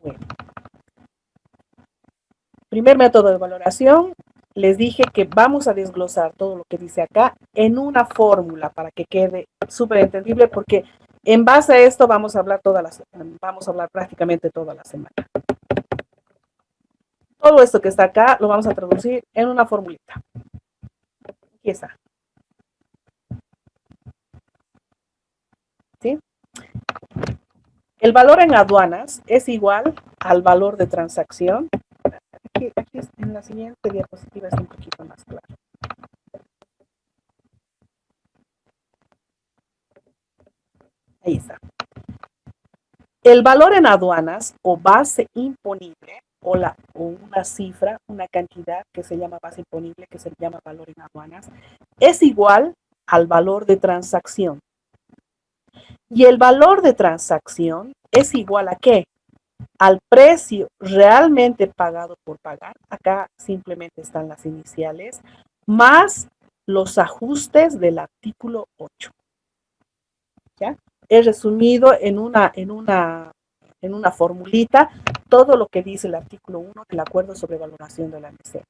Bueno. Primer método de valoración, les dije que vamos a desglosar todo lo que dice acá en una fórmula para que quede súper entendible, porque en base a esto vamos a hablar prácticamente toda la semana. Todo esto que está acá lo vamos a traducir en una formulita. Aquí está. ¿Sí? El valor en aduanas es igual al valor de transacción. Aquí en la siguiente diapositiva está un poquito más claro. Ahí está. El valor en aduanas o base imponible o una cifra, una cantidad que se llama base imponible, que se llama valor en aduanas, es igual al valor de transacción. Y el valor de transacción es igual a ¿qué? Al precio realmente pagado por pagar. Acá simplemente están las iniciales, más los ajustes del artículo 8. ¿Ya? He resumido en una formulita todo lo que dice el artículo 1 del acuerdo sobre valoración de la ANSES.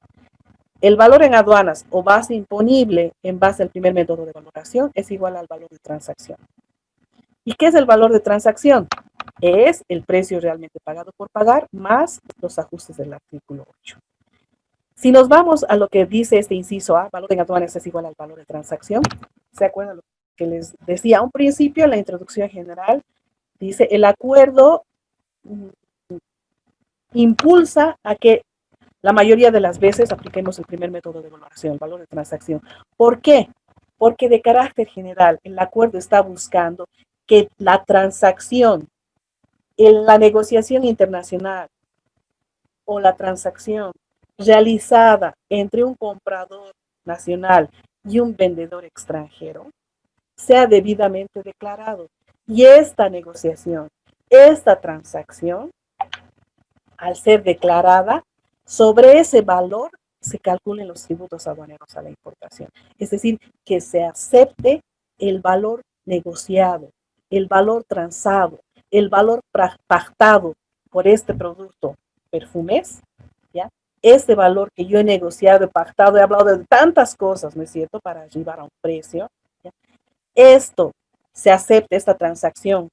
El valor en aduanas o base imponible en base al primer método de valoración es igual al valor de transacción. ¿Y qué es el valor de transacción? Es el precio realmente pagado por pagar más los ajustes del artículo 8. Si nos vamos a lo que dice este inciso A, valor en aduanas es igual al valor de transacción, ¿se acuerdan lo que les decía a un principio en la introducción general? Dice, el acuerdo impulsa a que la mayoría de las veces apliquemos el primer método de valoración, el valor de transacción. ¿Por qué? Porque de carácter general, el acuerdo está buscando que la transacción, en la negociación internacional o la transacción realizada entre un comprador nacional y un vendedor extranjero sea debidamente declarado. Y esta negociación, esta transacción, al ser declarada, sobre ese valor se calculen los tributos aduaneros a la importación. Es decir, que se acepte el valor negociado, el valor transado, el valor pactado por este producto perfumes, ¿ya? Este valor que yo he negociado, he pactado, he hablado de tantas cosas, ¿no es cierto?, para llevar a un precio, ¿ya? Esto se acepte, esta transacción,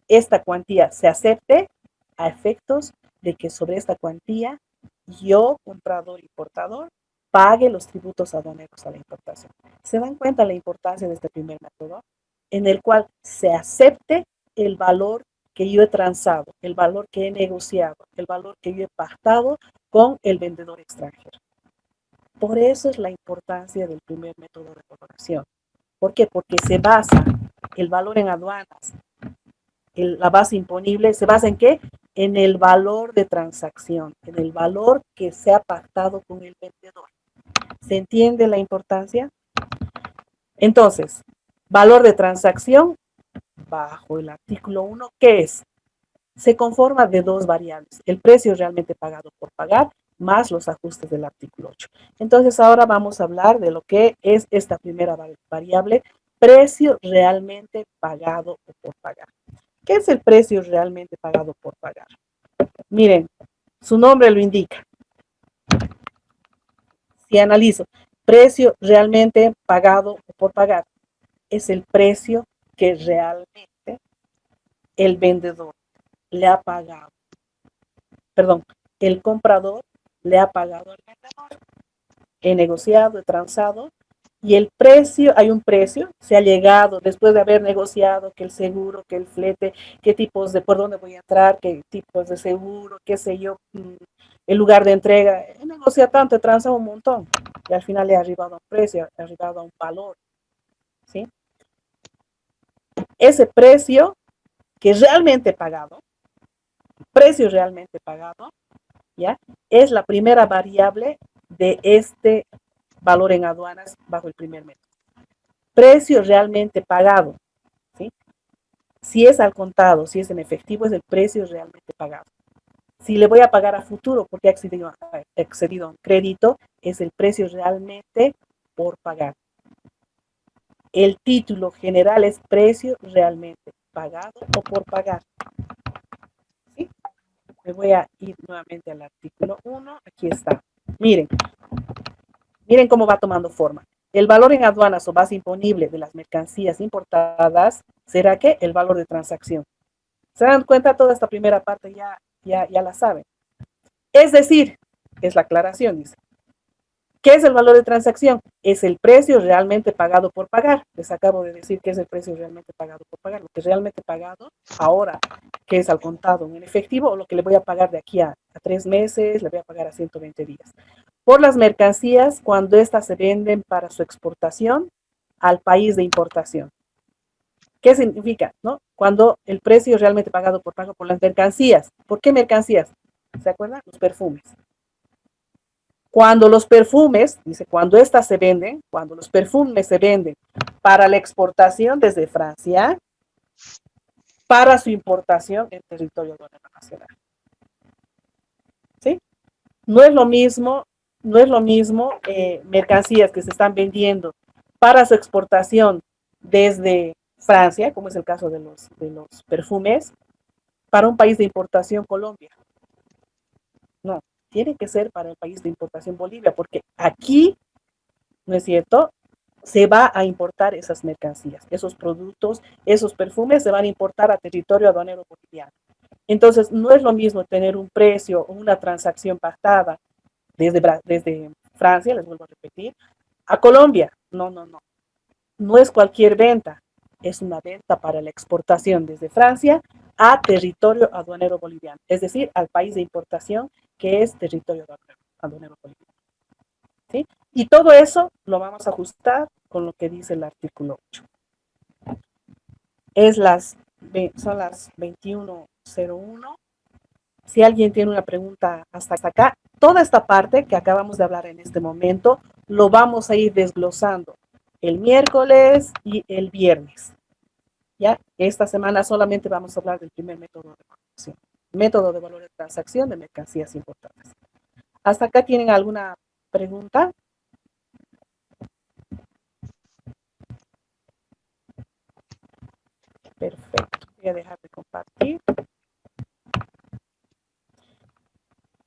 esta cuantía se acepte a efectos de que sobre esta cuantía yo, comprador y portador, pague los tributos aduaneros a la importación. ¿Se dan cuenta la importancia de este primer método? En el cual se acepte el valor que yo he transado, el valor que he negociado, el valor que yo he pactado con el vendedor extranjero. Por eso es la importancia del primer método de valoración. ¿Por qué? Porque se basa el valor en aduanas, la base imponible, ¿se basa en qué? En el valor de transacción, en el valor que se ha pactado con el vendedor. ¿Se entiende la importancia? Entonces, valor de transacción bajo el artículo 1, ¿qué es? Se conforma de dos variables, el precio realmente pagado por pagar más los ajustes del artículo 8. Entonces, ahora vamos a hablar de lo que es esta primera variable, precio realmente pagado por pagar. ¿Qué es el precio realmente pagado por pagar? Miren, Su nombre lo indica. Si analizo, precio realmente pagado o por pagar, es el precio que realmente el vendedor le ha pagado. Perdón, el comprador le ha pagado al vendedor. He negociado, he transado, y el precio, hay un precio, se ha llegado después de haber negociado que el seguro, que el flete, qué tipos de, por dónde voy a entrar, qué tipos de seguro, qué sé yo, el lugar de entrega. He negociado tanto, he transado un montón, y al final he arribado a un precio, he arribado a un valor, ¿sí? Ese precio que realmente he pagado, precio realmente pagado, ¿ya? Es la primera variable de este valor en aduanas bajo el primer método. Precio realmente pagado, ¿sí? Si es al contado, si es en efectivo, es el precio realmente pagado. Si le voy a pagar a futuro porque he excedido a un crédito, es el precio realmente por pagar. El título general es precio realmente pagado o por pagar. ¿Sí? Me voy a ir nuevamente al artículo 1. Aquí está. Miren cómo va tomando forma. El valor en aduanas o base imponible de las mercancías importadas será que el valor de transacción. ¿Se dan cuenta? Toda esta primera parte ya la saben. Es decir, es la aclaración, dice. ¿Qué es el valor de transacción? Es el precio realmente pagado por pagar. Les acabo de decir que es el precio realmente pagado por pagar. Lo que es realmente pagado ahora, que es al contado en efectivo, o lo que le voy a pagar de aquí a 3 meses, le voy a pagar a 120 días. Por las mercancías, cuando éstas se venden para su exportación al país de importación. ¿Qué significa? ¿No? Cuando el precio realmente pagado por pago por las mercancías. ¿Por qué mercancías? ¿Se acuerdan? Los perfumes. Cuando los perfumes, dice, cuando éstas se venden, cuando los perfumes se venden para la exportación desde Francia, para su importación en territorio nacional. ¿Sí? No es lo mismo mercancías que se están vendiendo para su exportación desde Francia, como es el caso de los perfumes, para un país de importación Colombia. No, tiene que ser para el país de importación Bolivia, porque aquí, ¿no es cierto?, se va a importar esas mercancías, esos productos, esos perfumes se van a importar a territorio aduanero boliviano. Entonces, no es lo mismo tener un precio o una transacción pactada desde Francia, les vuelvo a repetir, a Colombia. No. No es cualquier venta, es una venta para la exportación desde Francia a territorio aduanero boliviano, es decir, al país de importación que es territorio aduanero boliviano. ¿Sí? Y todo eso lo vamos a ajustar con lo que dice el artículo 8. Son las 21:01. Si alguien tiene una pregunta hasta acá, toda esta parte que acabamos de hablar en este momento, lo vamos a ir desglosando el miércoles y el viernes. ¿Ya? Esta semana solamente vamos a hablar del primer método de valoración. Método de valor de transacción de mercancías importadas. ¿Hasta acá tienen alguna pregunta? Perfecto. Voy a dejar de compartir.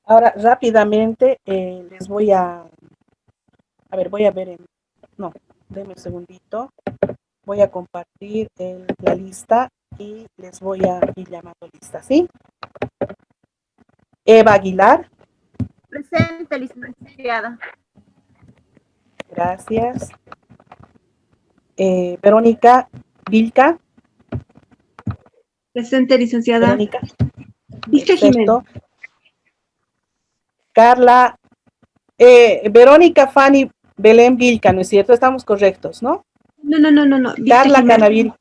Ahora, rápidamente, les voy a ver no, denme un segundito. Voy a compartir la lista y les voy a ir llamando lista, ¿sí? Eva Aguilar. Presente, licenciada. Gracias. Verónica Vilca. Presente, licenciada. Verónica. Vilca Jiménez. Carla, Verónica Fanny Belén Vilca, ¿no es cierto? Estamos correctos, ¿no? No. Vilca Carla Jiménez. Canavir.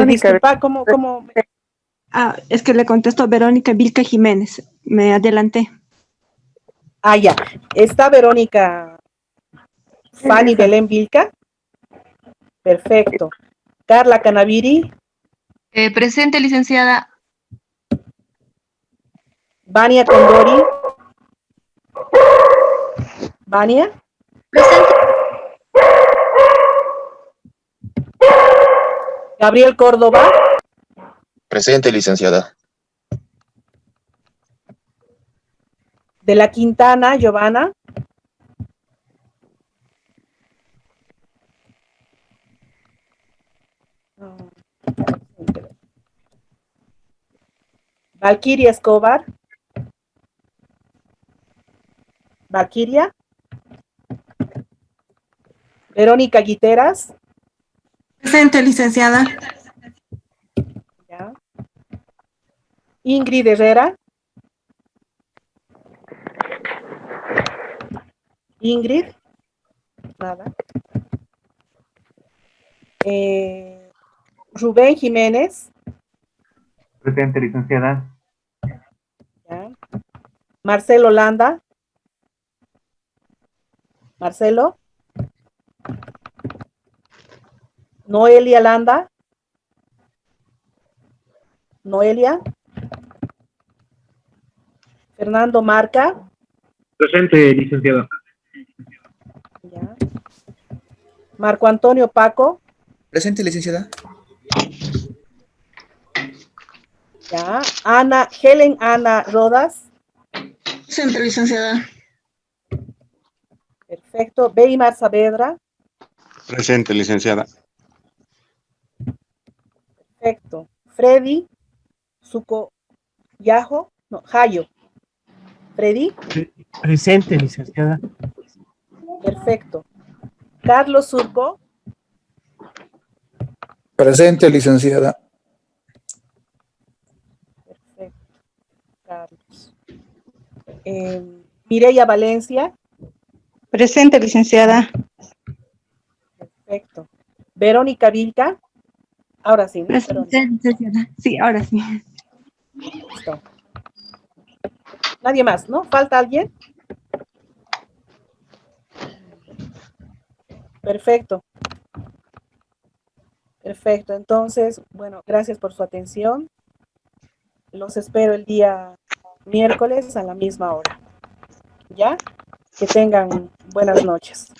Disculpa, ¿cómo? Ah, es que le contesto Verónica Vilca Jiménez. Me adelanté. Ah, ya. Está Verónica Fanny Belén Vilca. Perfecto. Carla Canaviri. Presente, licenciada. Vania Condori. Vania. Presente. Gabriel Córdoba. Presente, licenciada. De la Quintana, Giovanna. Valquiria Escobar. Valquiria. Verónica Guiteras. Presente, licenciada. Ya. Ingrid Herrera. Ingrid. Nada. Rubén Jiménez. Presente, licenciada. Ya. Marcelo Landa. Marcelo. Noelia Landa. Noelia. Fernando Marca. Presente, licenciada. Ya. Marco Antonio Paco. Presente, licenciada. Ya. Helen Ana Rodas. Presente, licenciada. Perfecto. Beimar Saavedra. Presente, licenciada. Perfecto. Freddy Suco Yajo. No, Jayo. Freddy. Presente, licenciada. Perfecto. Carlos Surco. Presente, licenciada. Perfecto. Carlos. Mireya Valencia. Presente, licenciada. Perfecto. Verónica Vilca. Ahora sí, ¿no? Presente, licenciada. Sí, ahora sí. Listo. Nadie más, ¿no? ¿Falta alguien? Perfecto. Perfecto. Entonces, bueno, gracias por su atención. Los espero el día miércoles a la misma hora. ¿Ya? Que tengan buenas noches.